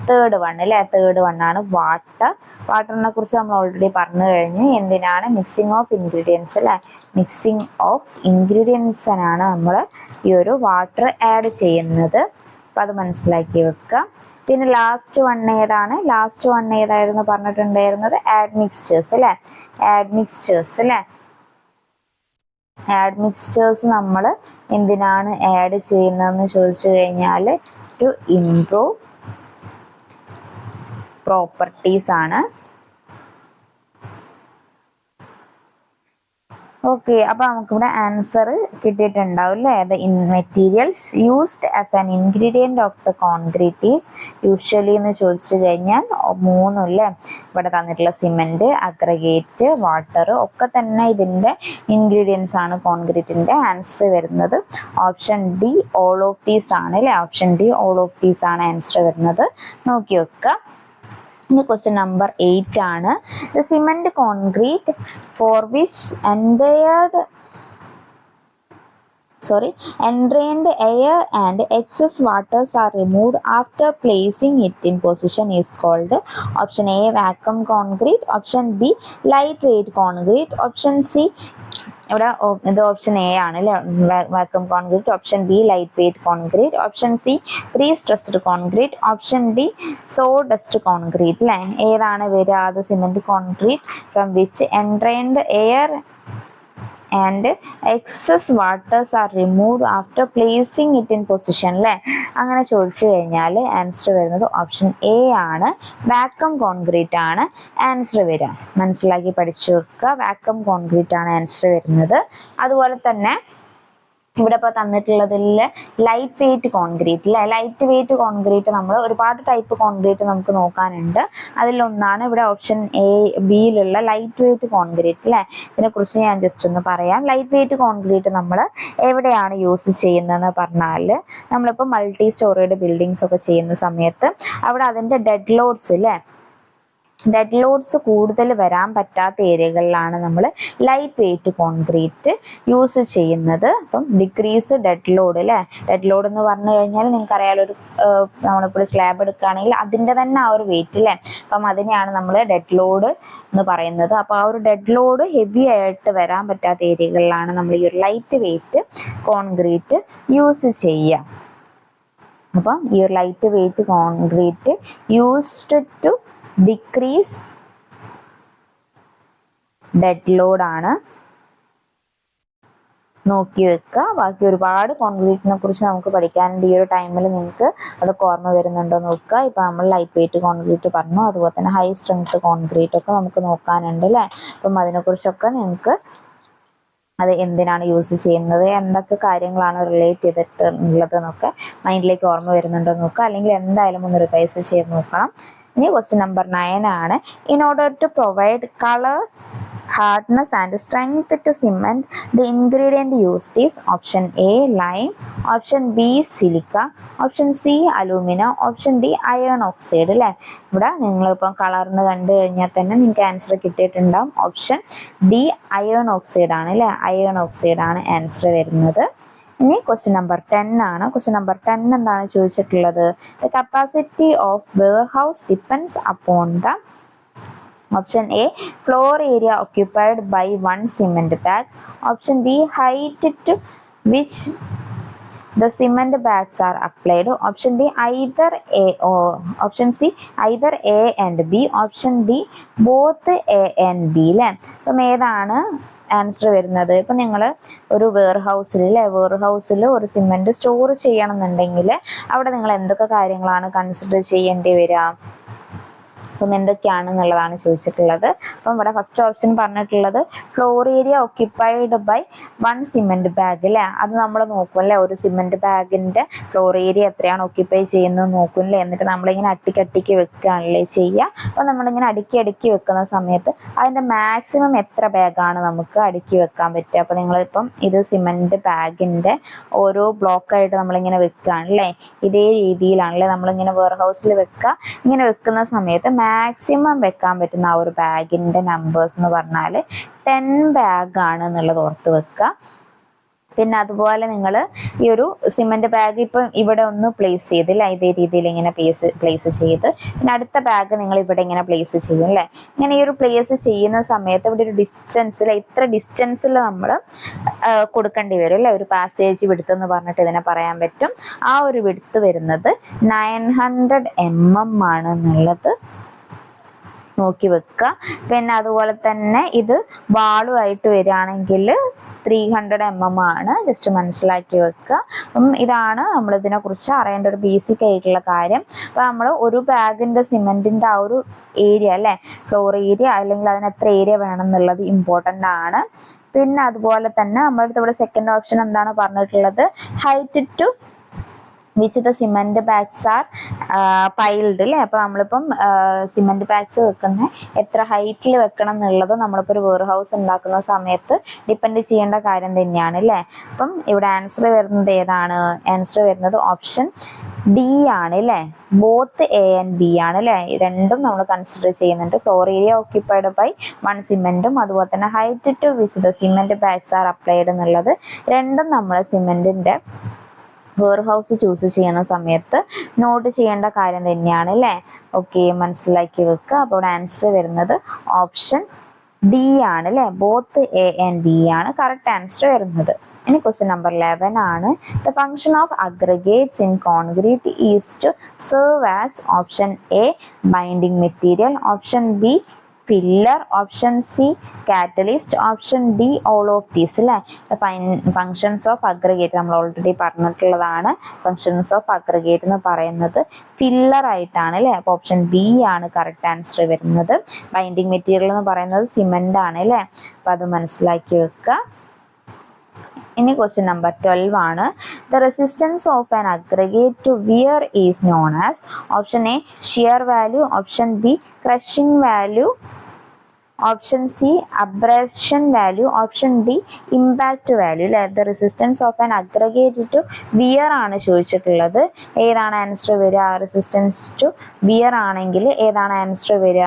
തേർഡ് വൺ അല്ലേ? തേർഡ് വൺ ആണ് വാട്ടർ. വാട്ടറിനെ കുറിച്ച് നമ്മൾ ഓൾറെഡി പറഞ്ഞു കഴിഞ്ഞ്. എന്തിനാണ്? മിക്സിംഗ് ഓഫ് ഇൻഗ്രീഡിയൻസ് അല്ലേ? മിക്സിംഗ് ഓഫ് ഇൻഗ്രീഡിയൻസിനാണ് നമ്മൾ ഈ ഒരു വാട്ടർ ആഡ് ചെയ്യുന്നത്. അപ്പം അത് മനസ്സിലാക്കി വെക്കുക. പിന്നെ ലാസ്റ്റ് വൺ ഏതാണ്? ലാസ്റ്റ് വൺ ഏതായിരുന്നു പറഞ്ഞിട്ടുണ്ടായിരുന്നത്? ആഡ് മിക്സ്ചേഴ്സ് അല്ലേ? ആഡ് മിക്സ്ചേഴ്സ് അല്ലേ? ആഡ് മിക്സ്ചേഴ്സ് നമ്മൾ എന്തിനാണ് ആഡ് ചെയ്യുന്നതെന്ന് ചോദിച്ചു കഴിഞ്ഞാൽ ടു ഇംപ്രൂവ് പ്രോപ്പർട്ടീസ് ആണ്. ഓക്കെ, അപ്പോൾ നമുക്കിവിടെ ആൻസർ കിട്ടിയിട്ടുണ്ടാവും അല്ലേ? The materials used as an ingredient of the concrete is usually എന്ന് ചോദിച്ചു കഴിഞ്ഞാൽ മൂന്നും അല്ലേ? ഇവിടെ തന്നിട്ടുള്ള സിമെൻറ്റ്, അഗ്രഗേറ്റ്, വാട്ടർ ഒക്കെ തന്നെ ഇതിൻ്റെ ഇൻഗ്രീഡിയൻസ് ആണ് കോൺക്രീറ്റിൻ്റെ. ആൻസർ വരുന്നത് option D all of these ആണ് അല്ലേ? Option D all of these ആണ് ആൻസർ വരുന്നത്. നോക്കി വെക്കുക. ഇനി ക്വസ്റ്റ്യൻ നമ്പർ 8 ആണ്. The cement concrete for which entrained air and excess waters are removed after placing it in position is called option A vacuum concrete, option B lightweight concrete, option C ഇവിടെ ഇത് ഓപ്ഷൻ എ ആണ് അല്ലേ? Vacuum concrete, option B light weight concrete, option C prestressed concrete, option D sawdust concrete അല്ലേ? ഏതാണ് വരിക? അത് cement concrete from which entrained air and excess waters are removed after placing it in position അല്ലേ? അങ്ങനെ ചോദിച്ചു കഴിഞ്ഞാൽ ആൻസർ വരുന്നത് ഓപ്ഷൻ എ ആണ്. വാക്വം കോൺക്രീറ്റ് ആണ് ആൻസർ വരിക. മനസ്സിലാക്കി പഠിച്ചു വെക്കുക. വാക്വം കോൺക്രീറ്റ് ആണ് ആൻസർ വരുന്നത്. അതുപോലെ തന്നെ ഇവിടെ ഇപ്പോൾ തന്നിട്ടുള്ളതിൽ ലൈറ്റ് വെയ്റ്റ് കോൺക്രീറ്റ് അല്ലേ? ലൈറ്റ് വെയ്റ്റ് കോൺക്രീറ്റ് നമ്മൾ ഒരുപാട് ടൈപ്പ് കോൺക്രീറ്റ് നമുക്ക് നോക്കാനുണ്ട്. അതിലൊന്നാണ് ഇവിടെ ഓപ്ഷൻ ബിയിലുള്ള ലൈറ്റ് വെയ്റ്റ് കോൺക്രീറ്റ് അല്ലേ? ഇതിനെക്കുറിച്ച് ഞാൻ ജസ്റ്റ് ഒന്ന് പറയാം. ലൈറ്റ് വെയ്റ്റ് കോൺക്രീറ്റ് നമ്മൾ എവിടെയാണ് യൂസ് ചെയ്യുന്നതെന്ന് പറഞ്ഞാൽ നമ്മളിപ്പോൾ മൾട്ടി സ്റ്റോറീഡ് ബിൽഡിങ്സ് ഒക്കെ ചെയ്യുന്ന സമയത്ത് അവിടെ അതിൻ്റെ ഡെഡ് ലോഡ്സ് അല്ലേ? ഡെഡ് ലോഡ്സ് കൂടുതൽ വരാൻ പറ്റാത്ത ഏരിയകളിലാണ് നമ്മൾ ലൈറ്റ് വെയ്റ്റ് കോൺക്രീറ്റ് യൂസ് ചെയ്യുന്നത്. അപ്പം ഡിക്രീസ് ഡെഡ് ലോഡ് അല്ലേ? ഡെഡ് ലോഡ് എന്ന് പറഞ്ഞു കഴിഞ്ഞാൽ നിങ്ങൾക്കറിയാലോ, ഒരു നമ്മളിപ്പോൾ സ്ലാബ് എടുക്കുകയാണെങ്കിൽ അതിൻ്റെ തന്നെ ആ ഒരു വെയിറ്റ് അല്ലേ? അപ്പം അതിനെയാണ് നമ്മൾ ഡെഡ് ലോഡ് എന്ന് പറയുന്നത്. അപ്പോൾ ആ ഒരു ഡെഡ് ലോഡ് ഹെവി ആയിട്ട് വരാൻ പറ്റാത്ത ഏരിയകളിലാണ് നമ്മൾ ഈ ഒരു ലൈറ്റ് വെയ്റ്റ് കോൺക്രീറ്റ് യൂസ് ചെയ്യുക. അപ്പം ഈ ഒരു light weight concrete used to decrease dead load ആണ്. നോക്കി വെക്കുക. ബാക്കി ഒരുപാട് കോൺക്രീറ്റിനെ കുറിച്ച് നമുക്ക് പഠിക്കാനുണ്ട്. ഈ ഒരു ടൈമിൽ നിങ്ങൾക്ക് അതൊക്കെ ഓർമ്മ വരുന്നുണ്ടോ നോക്കുക. ഇപ്പോൾ നമ്മൾ ലൈറ്റ് വെയ്റ്റ് കോൺക്രീറ്റ് പറഞ്ഞു, അതുപോലെ തന്നെ ഹൈ സ്ട്രെങ്ത് കോൺക്രീറ്റ് ഒക്കെ നമുക്ക് നോക്കാനുണ്ട് അല്ലേ? അപ്പം അതിനെക്കുറിച്ചൊക്കെ നിങ്ങൾക്ക് അത് എന്തിനാണ് യൂസ് ചെയ്യുന്നത്, എന്തൊക്കെ കാര്യങ്ങളാണ് റിലേറ്റ് ചെയ്തിട്ടുള്ളത് എന്നൊക്കെ മൈൻഡിലേക്ക് ഓർമ്മ വരുന്നുണ്ടോ നോക്കുക. അല്ലെങ്കിൽ എന്തായാലും ഒന്ന് റിവൈസ് ചെയ്ത് നോക്കണം. ഇനി ക്വസ്റ്റ്യൻ നമ്പർ 9 ആണ്. In order to provide colour, hardness and strength to cement, the ingredient used is option A lime, option B silica, option C alumina, option D iron oxide അല്ലേ? ഇവിടെ നിങ്ങളിപ്പം കളർന്ന് കണ്ടു കഴിഞ്ഞാൽ തന്നെ നിങ്ങൾക്ക് ആൻസർ കിട്ടിയിട്ടുണ്ടാവും. ഓപ്ഷൻ ഡി അയേൺ ഓക്സൈഡ് ആണ് അല്ലേ? അയേൺ ഓക്സൈഡ് ആണ് ആൻസർ വരുന്നത്. ഇനി ക്വസ്റ്റ്യൻ നമ്പർ 10 ആണ്. ക്വസ്റ്റ്യൻ നമ്പർ 10 എന്താണ് ചോദിച്ചിട്ടുള്ളത്? The capacity of warehouse depends upon the option A floor area occupied by one cement bag, option B height to which the cement bags are applied, option D either A or option C either A and B, option D both A and B അല്ലേ? അപ്പം ഏതാണ് ആൻസർ വരുന്നത്? ഇപ്പം നിങ്ങൾ ഒരു വെയർഹൗസിൽ അല്ലേ, വെയർഹൗസിൽ ഒരു സിമെൻറ്റ് സ്റ്റോർ ചെയ്യണം എന്നുണ്ടെങ്കിൽ അവിടെ നിങ്ങൾ എന്തൊക്കെ കാര്യങ്ങളാണ് കൺസിഡർ ചെയ്യേണ്ടി വരിക? അപ്പം എന്തൊക്കെയാണെന്നുള്ളതാണ് ചോദിച്ചിട്ടുള്ളത്. അപ്പം ഇവിടെ ഫസ്റ്റ് ഓപ്ഷൻ പറഞ്ഞിട്ടുള്ളത് floor area occupied by 1 cement bag അല്ലേ, അത് നമ്മൾ നോക്കും അല്ലേ, ഒരു സിമെന്റ് ബാഗിന്റെ ഫ്ലോർ ഏരിയ എത്രയാണ് ഓക്യുപ്പൈ ചെയ്യുന്നത് നോക്കും അല്ലേ, എന്നിട്ട് നമ്മളിങ്ങനെ അടുക്കി വെക്കുകയാണല്ലേ ചെയ്യുക. അപ്പം നമ്മളിങ്ങനെ അടുക്കി വെക്കുന്ന സമയത്ത് അതിന്റെ മാക്സിമം എത്ര ബാഗാണ് നമുക്ക് അടുക്കി വെക്കാൻ പറ്റുക. അപ്പം നിങ്ങളിപ്പം ഇത് സിമെന്റ് ബാഗിന്റെ ഓരോ ബ്ലോക്കായിട്ട് നമ്മളിങ്ങനെ വെക്കുകയാണ് അല്ലേ, ഇതേ രീതിയിലാണല്ലേ നമ്മളിങ്ങനെ വെയർ ഹൗസിൽ വെക്കുക. ഇങ്ങനെ വെക്കുന്ന സമയത്ത് മാക്സിമം വെക്കാൻ പറ്റുന്ന ആ ഒരു ബാഗിന്റെ നമ്പേഴ്സ് എന്ന് പറഞ്ഞാൽ 10 ബാഗാണ് എന്നുള്ളത് ഓർത്ത് വെക്കുക. പിന്നെ അതുപോലെ നിങ്ങൾ ഈ ഒരു സിമെന്റ് ബാഗ് ഇപ്പം ഇവിടെ ഒന്ന് പ്ലേസ് ചെയ്തില്ല, ഇതേ രീതിയിൽ ഇങ്ങനെ പ്ലേസ് ചെയ്ത് പിന്നെ അടുത്ത ബാഗ് നിങ്ങൾ ഇവിടെ ഇങ്ങനെ പ്ലേസ് ചെയ്യും അല്ലേ. ഇങ്ങനെ ഈ ഒരു പ്ലേസ് ചെയ്യുന്ന സമയത്ത് ഇവിടെ ഒരു ഡിസ്റ്റൻസിൽ ഇത്ര ഡിസ്റ്റൻസിൽ നമ്മൾ കൊടുക്കേണ്ടി വരും അല്ലേ, ഒരു പാസേജ് വിഡ്ത്ത് എന്ന് പറഞ്ഞിട്ട് ഇതിനെ പറയാൻ പറ്റും. ആ ഒരു വിഡ്ത്ത് വരുന്നത് 900 mm ആണ് എന്നുള്ളത് നോക്കി വെക്കുക. പിന്നെ അതുപോലെ തന്നെ ഇത് വാളുമായിട്ട് വരികയാണെങ്കിൽ 300 mm ആണ്, ജസ്റ്റ് മനസ്സിലാക്കി വെക്കുക. അപ്പം ഇതാണ് നമ്മൾ ഇതിനെ കുറിച്ച് അറിയേണ്ട ഒരു ബേസിക് ആയിട്ടുള്ള കാര്യം. അപ്പം നമ്മൾ ഒരു ബാഗിന്റെ സിമെന്റിന്റെ ആ ഒരു ഏരിയ അല്ലെ, ഫ്ലോർ ഏരിയ അല്ലെങ്കിൽ അതിന് എത്ര ഏരിയ വേണം എന്നുള്ളത് ഇമ്പോർട്ടൻ്റ് ആണ്. പിന്നെ അതുപോലെ തന്നെ നമ്മുടെ അടുത്ത് ഇവിടെ സെക്കൻഡ് ഓപ്ഷൻ എന്താണ് പറഞ്ഞിട്ടുള്ളത്, height to which the cement bags are piled അല്ലേ. അപ്പോൾ നമ്മളിപ്പം സിമെന്റ് ബാഗ്സ് വെക്കുന്ന എത്ര ഹൈറ്റിൽ വെക്കണം എന്നുള്ളത് നമ്മളിപ്പോൾ ഒരു വെയർ ഹൗസ് ഉണ്ടാക്കുന്ന സമയത്ത് ഡിപ്പെൻഡ് ചെയ്യേണ്ട കാര്യം തന്നെയാണ് അല്ലേ. അപ്പം ഇവിടെ ആൻസർ വരുന്നത് ഏതാണ്, ആൻസർ വരുന്നത് ഓപ്ഷൻ ഡി ആണ് അല്ലേ, ബോത്ത് എ ആൻഡ് ബി ആണ് അല്ലേ. രണ്ടും നമ്മൾ കൺസിഡർ ചെയ്യുന്നുണ്ട്. ഫ്ലോർ ഏരിയ ഓക്യുപ്പൈഡ് ബൈ 1 സിമെന്റും അതുപോലെ തന്നെ height to which the cement bags R applied എന്നുള്ളത് രണ്ടും നമ്മൾ സിമെന്റിന്റെ വെയർ ഹൗസ് ചൂസ് ചെയ്യുന്ന സമയത്ത് നോട്ട് ചെയ്യേണ്ട കാര്യം തന്നെയാണ് അല്ലേ. ഓക്കെ, മനസ്സിലാക്കി വെക്കുക. അപ്പോൾ ഇവിടെ ആൻസർ വരുന്നത് ഓപ്ഷൻ ഡി ആണ് അല്ലേ, ബോത്ത് എ ആൻഡ് ബി ആണ് കറക്റ്റ് ആൻസർ വരുന്നത്. ഇനി ക്വസ്റ്റ്യൻ നമ്പർ 11 ആണ്. The function of aggregates in concrete is to serve as option A binding material, option B filler, option C catalyst, option D all of these അല്ലേ. ഫങ്ഷൻസ് ഓഫ് അഗ്രഗേറ്റ് നമ്മൾ ഓൾറെഡി പറഞ്ഞിട്ടുള്ളതാണ്. ഫങ്ഷൻസ് ഓഫ് അഗ്രഗേറ്റ് എന്ന് പറയുന്നത് ഫില്ലർ ആയിട്ടാണ് അല്ലേ. അപ്പോൾ ഓപ്ഷൻ ബി ആണ് കറക്റ്റ് ആൻസർ വരുന്നത്. ബൈൻഡിങ് മെറ്റീരിയൽ എന്ന് പറയുന്നത് സിമെന്റ് ആണ് അല്ലേ. അപ്പോൾ അത് മനസ്സിലാക്കി വെക്കുക. ഇനി ക്വസ്റ്റ്യൻ നമ്പർ 12 ആണ്. The resistance of an aggregate to wear is known as, option A shear value, option B crushing value, option C abrasion value, option D impact value അല്ലേ. The resistance of an aggregate to wear ആണ് ചോദിച്ചിട്ടുള്ളത്. ഏതാണ് ആൻസർ വരിക, റെസിസ്റ്റൻസ് ടു വിയർ ആണെങ്കിൽ ഏതാണ് ആൻസർ വരിക,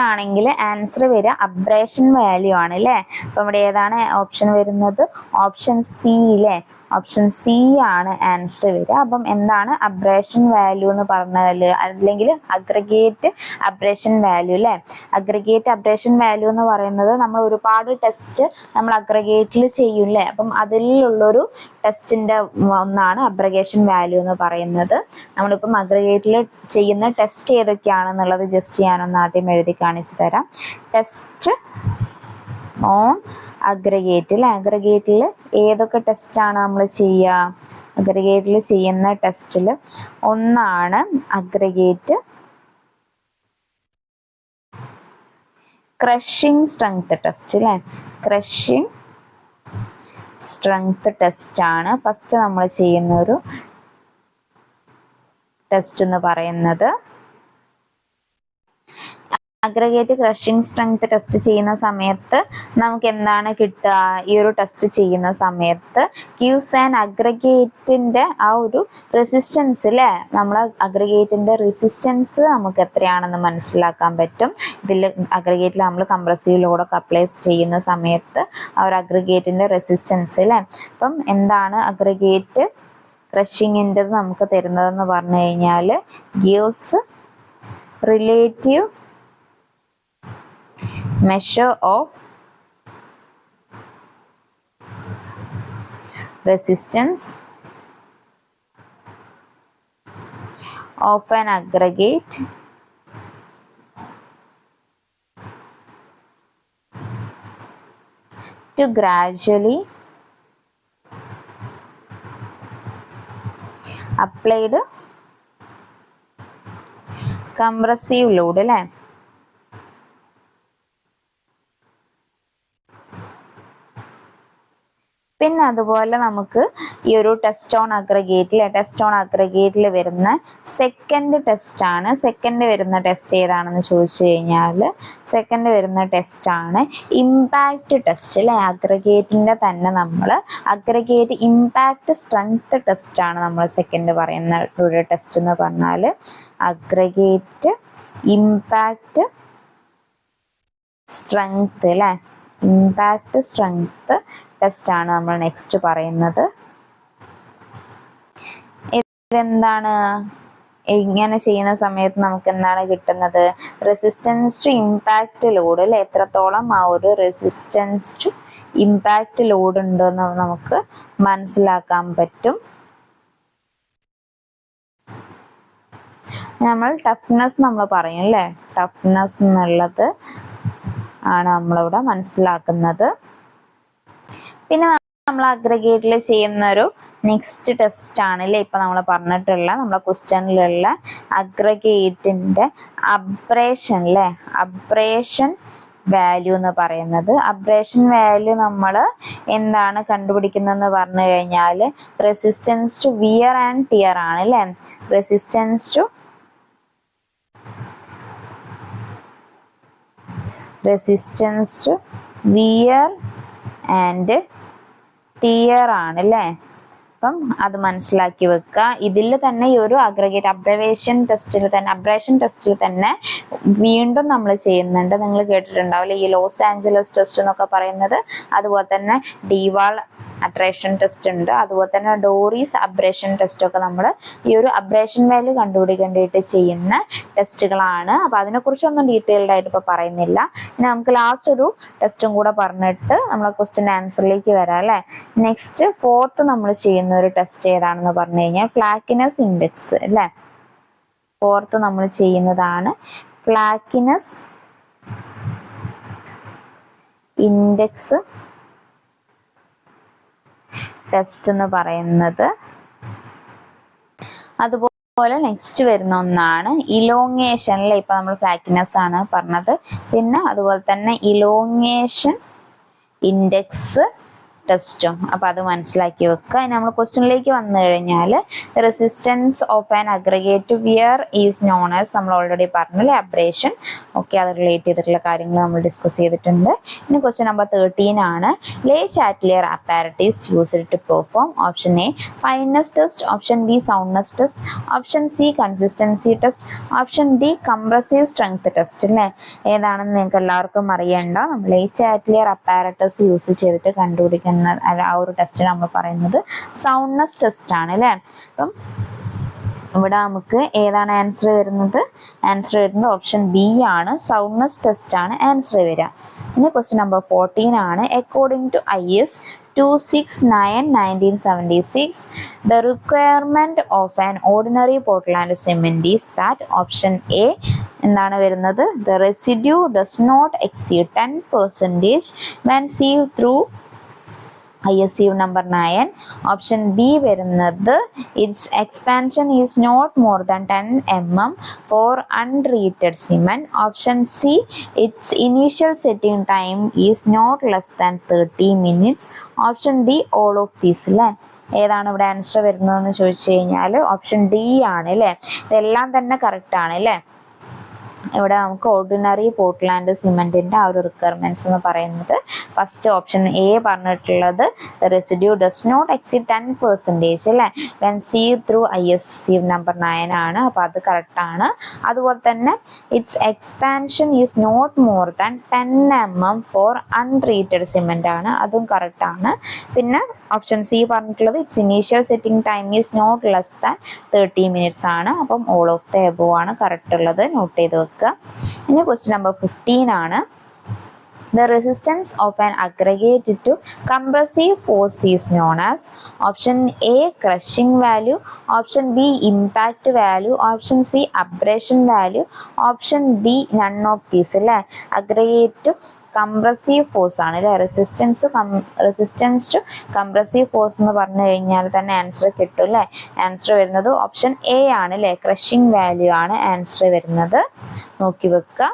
ആണെങ്കിൽ ആൻസർ വരിക അബ്രേഷൻ വാല്യൂ ആണ് അല്ലേ. അപ്പം ഇവിടെ ഏതാണ് ഓപ്ഷൻ വരുന്നത്, ഓപ്ഷൻ സി അല്ലേ, ഓപ്ഷൻ സി ആണ് ആൻസർ വരിക. അപ്പം എന്താണ് അബ്രേഷൻ വാല്യൂ എന്ന് പറഞ്ഞാൽ, അല്ലെങ്കിൽ അഗ്രഗേറ്റ് അബ്രേഷൻ വാല്യൂ അല്ലേ. അഗ്രഗേറ്റ് അബ്രേഷൻ വാല്യൂ എന്ന് പറയുന്നത് നമ്മൾ ഒരുപാട് ടെസ്റ്റ് നമ്മൾ അഗ്രഗേറ്റിൽ ചെയ്യും അല്ലേ. അപ്പം അതിലുള്ളൊരു ടെസ്റ്റിന്റെ ഒന്നാണ് അബ്രഗേഷൻ വാല്യൂ എന്ന് പറയുന്നത്. നമ്മളിപ്പം അഗ്രഗേറ്റിൽ ചെയ്യുന്ന ടെസ്റ്റ് ഏതൊക്കെയാണെന്നുള്ളത് ജസ്റ്റ് ഞാനൊന്ന് ആദ്യം എഴുതി കാണിച്ചു തരാം. ടെസ്റ്റ് ഓൺ അഗ്രഗേറ്റിൽ, അഗ്രഗേറ്റിൽ ഏതൊക്കെ ടെസ്റ്റാണ് നമ്മൾ ചെയ്യുക, അഗ്രഗേറ്റിൽ ചെയ്യുന്ന ടെസ്റ്റിൽ ഒന്നാണ് അഗ്രഗേറ്റ് ക്രഷിംഗ് സ്ട്രെങ്ത് ടെസ്റ്റ് അല്ലേ. ക്രഷിംഗ് സ്ട്രെങ്ത് ടെസ്റ്റ് ആണ് ഫസ്റ്റ് നമ്മൾ ചെയ്യുന്ന ഒരു ടെസ്റ്റ് എന്ന് പറയുന്നത്. അഗ്രഗേറ്റ് ക്രഷിംഗ് സ്ട്രെങ്ത് ടെസ്റ്റ് ചെയ്യുന്ന സമയത്ത് നമുക്ക് എന്താണ് കിട്ടുക, ഈ ഒരു ടെസ്റ്റ് ചെയ്യുന്ന സമയത്ത് ഗീവ്സ് ആൻ അഗ്രഗേറ്റിന്റെ ആ ഒരു റെസിസ്റ്റൻസ് അല്ലേ, നമ്മൾ അഗ്രഗേറ്റിന്റെ റെസിസ്റ്റൻസ് നമുക്ക് എത്രയാണെന്ന് മനസ്സിലാക്കാൻ പറ്റും. ഇതിൽ അഗ്രഗേറ്റിൽ നമ്മൾ കംപ്രസീവ് ലോഡൊക്കെ അപ്ലൈ ചെയ്യുന്ന സമയത്ത് ആ ഒരു അഗ്രഗേറ്റിന്റെ റെസിസ്റ്റൻസ് അല്ലേ. അപ്പം എന്താണ് അഗ്രഗേറ്റ് ക്രഷിങ്ങിൻ്റെത് നമുക്ക് തരുന്നതെന്ന് പറഞ്ഞു കഴിഞ്ഞാൽ gives relative measure of resistance of an aggregate to gradually applied compressive load അല്ലേ. പിന്നെ അതുപോലെ നമുക്ക് ഈ ഒരു ടെസ്റ്റ് ഓൺ അഗ്രഗേറ്റിൽ വരുന്ന സെക്കൻഡ് ടെസ്റ്റ് ആണ്. സെക്കൻഡ് വരുന്ന ടെസ്റ്റ് ഏതാണെന്ന് ചോദിച്ചു കഴിഞ്ഞാൽ സെക്കൻഡ് വരുന്ന ടെസ്റ്റ് ആണ് ഇമ്പാക്റ്റ് ടെസ്റ്റ് അല്ലേ. അഗ്രഗേറ്റിന്റെ തന്നെ നമ്മൾ അഗ്രഗേറ്റ് ഇമ്പാക്റ്റ് സ്ട്രെങ്ത് ടെസ്റ്റ് ആണ് നമ്മൾ സെക്കൻഡ് പറയുന്ന ഒരു ടെസ്റ്റ് എന്ന് പറഞ്ഞാൽ അഗ്രഗേറ്റ് ഇമ്പാക്റ്റ് സ്ട്രെങ്ത് അല്ലേ. ഇമ്പാക്റ്റ് സ്ട്രെങ്ത് ടെസ്റ്റ് ആണ് നമ്മൾ നെക്സ്റ്റ് പറയുന്നത്. ഇതെന്താണ്, ഇങ്ങനെ ചെയ്യുന്ന സമയത്ത് നമുക്ക് എന്താണ് കിട്ടുന്നത്? റെസിസ്റ്റൻസ് ടു ഇമ്പാക്റ്റ് ലോഡ് അല്ലെ. എത്രത്തോളം ആ ഒരു റെസിസ്റ്റൻസ് ടു ഇമ്പാക്റ്റ് ലോഡ് ഉണ്ടെന്ന് നമുക്ക് മനസ്സിലാക്കാൻ പറ്റും. നമ്മൾ ടഫ്നെസ് നമ്മൾ പറയും അല്ലേ. ടഫ്നെസ് എന്നുള്ളത് ആണ് നമ്മളിവിടെ മനസ്സിലാക്കുന്നത്. പിന്നെ നമ്മൾ അഗ്രഗേറ്റിൽ ചെയ്യുന്ന ഒരു നെക്സ്റ്റ് ടെസ്റ്റ് ആണ് അല്ലേ ഇപ്പൊ നമ്മൾ പറഞ്ഞിട്ടുള്ള നമ്മളെ ക്വസ്റ്റ്യനിലുള്ള അഗ്രഗേറ്റിന്റെ അബ്രേഷൻ അല്ലേ. അബ്രേഷൻ വാല്യൂ എന്ന് പറയുന്നത്, അബ്രേഷൻ വാല്യൂ നമ്മൾ എന്താണ് കണ്ടുപിടിക്കുന്നതെന്ന് പറഞ്ഞു കഴിഞ്ഞാൽ resistance to wear and tear ആണ് അല്ലേ. Resistance to wear and tear ആണ് അല്ലേ. അപ്പം അത് മനസ്സിലാക്കി വെക്കുക. ഇതിൽ തന്നെ ഈ ഒരു അബ്രേഷൻ ടെസ്റ്റിൽ തന്നെ വീണ്ടും നമ്മൾ ചെയ്യുന്നുണ്ട്. നിങ്ങൾ കേട്ടിട്ടുണ്ടാവില്ലേ ഈ ലോസ് ആഞ്ചലസ് ടെസ്റ്റ് എന്നൊക്കെ പറയുന്നത്. അതുപോലെ തന്നെ ഡിവാൾ അട്രേഷൻ ടെസ്റ്റ് ഉണ്ട്. അതുപോലെ തന്നെ ഡോറീസ് അബ്രേഷൻ ടെസ്റ്റ് ഒക്കെ നമ്മൾ ഈ ഒരു അബ്രേഷൻ വാല്യൂ കണ്ടുപിടിക്കേണ്ടിയിട്ട് ചെയ്യുന്ന ടെസ്റ്റുകളാണ്. അപ്പൊ അതിനെക്കുറിച്ചൊന്നും ഡീറ്റെയിൽഡ് ആയിട്ട് ഇപ്പൊ പറയുന്നില്ല. ഇനി നമുക്ക് ലാസ്റ്റ് ഒരു ടെസ്റ്റും കൂടെ പറഞ്ഞിട്ട് നമ്മൾ ക്വസ്റ്റ്യൻ ആൻസറിലേക്ക് വരാം അല്ലെ. നെക്സ്റ്റ് ഫോർത്ത് നമ്മൾ ചെയ്യുന്ന ഒരു ടെസ്റ്റ് ഏതാണെന്ന് പറഞ്ഞു കഴിഞ്ഞാൽ ഫ്ലാക്കിനെസ് ഇൻഡെക്സ് അല്ലെ. ഫോർത്ത് നമ്മൾ ചെയ്യുന്നതാണ് ഫ്ലാക്കിനെസ് ഇൻഡെക്സ് ടെസ്റ്റ് എന്ന് പറയുന്നത്. അതുപോലെ നെക്സ്റ്റ് വരുന്ന ഒന്നാണ് ഇലോങ്ങേഷൻ അല്ലെ. ഇപ്പൊ നമ്മൾ ഫ്ലാക്കിനെസ് ആണ് പറഞ്ഞത്. പിന്നെ അതുപോലെ തന്നെ ഇലോങ്ങേഷൻ ഇൻഡെക്സ് ടെസ്റ്റും. അപ്പൊ അത് മനസ്സിലാക്കി വെക്കുക. ഇനി നമ്മൾ ക്വസ്റ്റ്യനിലേക്ക് വന്നു കഴിഞ്ഞാൽ resistance of an aggregate wear is known as നമ്മൾ ഓൾറെഡി പറഞ്ഞല്ലേ അബ്രേഷൻ. ഓക്കെ, അത് റിലേറ്റ് ചെയ്തിട്ടുള്ള കാര്യങ്ങൾ നമ്മൾ ഡിസ്കസ് ചെയ്തിട്ടുണ്ട്. ഇനി ക്വസ്റ്റ്യൻ നമ്പർ 13 ആണ്. Le Chatelier apparatus used to perform option A fineness test, option B soundness test, option C consistency test, option D compressive strength test അല്ലേ. ഏതാണെന്ന് നിങ്ങൾക്ക് എല്ലാവർക്കും അറിയണ്ട. നമ്മൾ ലേ ചാറ്റ്ലിയർ അപ്പാരറ്റസ് യൂസ് ചെയ്തിട്ട് കണ്ടുപിടിക്കുന്ന ആ ഒരു ടെസ്റ്റ് നമ്മൾ പറയുന്നത് സൗണ്ട്നെസ് ടെസ്റ്റ് ആണ് അല്ലേ. അപ്പം ഇവിടെ നമുക്ക് ഏതാണ് ആൻസർ വരുന്നത്? ആൻസർ വരുന്നത് ഓപ്ഷൻ ബി ആണ്. സൗണ്ട്നെസ് ടെസ്റ്റ് ആണ് ആൻസർ വരിക. ഇനി ക്വസ്റ്റ്യൻ നമ്പർ 14 ആണ്. According to IS 269/1976 the requirement of an ordinary Portland cement is that option A എന്താണ് വരുന്നത്? The residue does not exceed 10% when sieved through IS sieve number 9. Option B വരുന്നത് its expansion is not more than 10 mm for untreated cement. Option C its initial setting time is not less than 30 minutes. Option D all of these അല്ലേ. ഏതാണ് ഇവിടെ ആൻസർ വരുന്നതെന്ന് ചോദിച്ചു കഴിഞ്ഞാൽ ഓപ്ഷൻ ഡി ആണ് അല്ലേ. ഇതെല്ലാം തന്നെ കറക്റ്റ് ആണ് അല്ലേ. ഇവിടെ നമുക്ക് ഓർഡിനറി പോർട്ട്ലാൻഡ് സിമെന്റിന്റെ ആ ഒരു റിക്വയർമെന്റ്സ് എന്ന് പറയുന്നത് ഫസ്റ്റ് ഓപ്ഷൻ എ പറഞ്ഞിട്ടുള്ളത് റെസിഡ്യൂ ഡസ് നോട്ട് എക്സീഡ് 10% അല്ലേ. When sieve through IS sieve number 9 ആണ്. അപ്പൊ അത് കറക്റ്റ് ആണ്. അതുപോലെ തന്നെ its expansion is not more than 10 mm for untreated cement ആണ്. അതും കറക്റ്റ് ആണ്. പിന്നെ ഓപ്ഷൻ സി പറഞ്ഞിട്ടുള്ളത് its initial setting time is not less than 30 minutes ആണ്. അപ്പം ഓൾ ഓഫ് ദ എബോവ് ആണ് കറക്റ്റ് ഉള്ളത്. നോട്ട് ചെയ്ത് വെക്കുക. ഇനി ക്വസ്റ്റ്യൻ നമ്പർ 15 ആണ്. The resistance of an aggregate to compressive force is known as option A crushing value, option B impact value, option C abrasion value, option D none of these അല്ലേ. അഗ്രഗേറ്റ് കംപ്രസീവ് ഫോഴ്സ് ആണ് അല്ലേ. റെസിസ്റ്റൻസ് ടു കംപ്രസീവ് ഫോഴ്സ് എന്ന് പറഞ്ഞു കഴിഞ്ഞാൽ തന്നെ ആൻസർ കിട്ടും അല്ലേ. ആൻസർ വരുന്നത് ഓപ്ഷൻ എ ആണ് അല്ലേ. ക്രഷിംഗ് വാല്യൂ ആണ് ആൻസർ വരുന്നത്. നോക്കി വെക്കുക.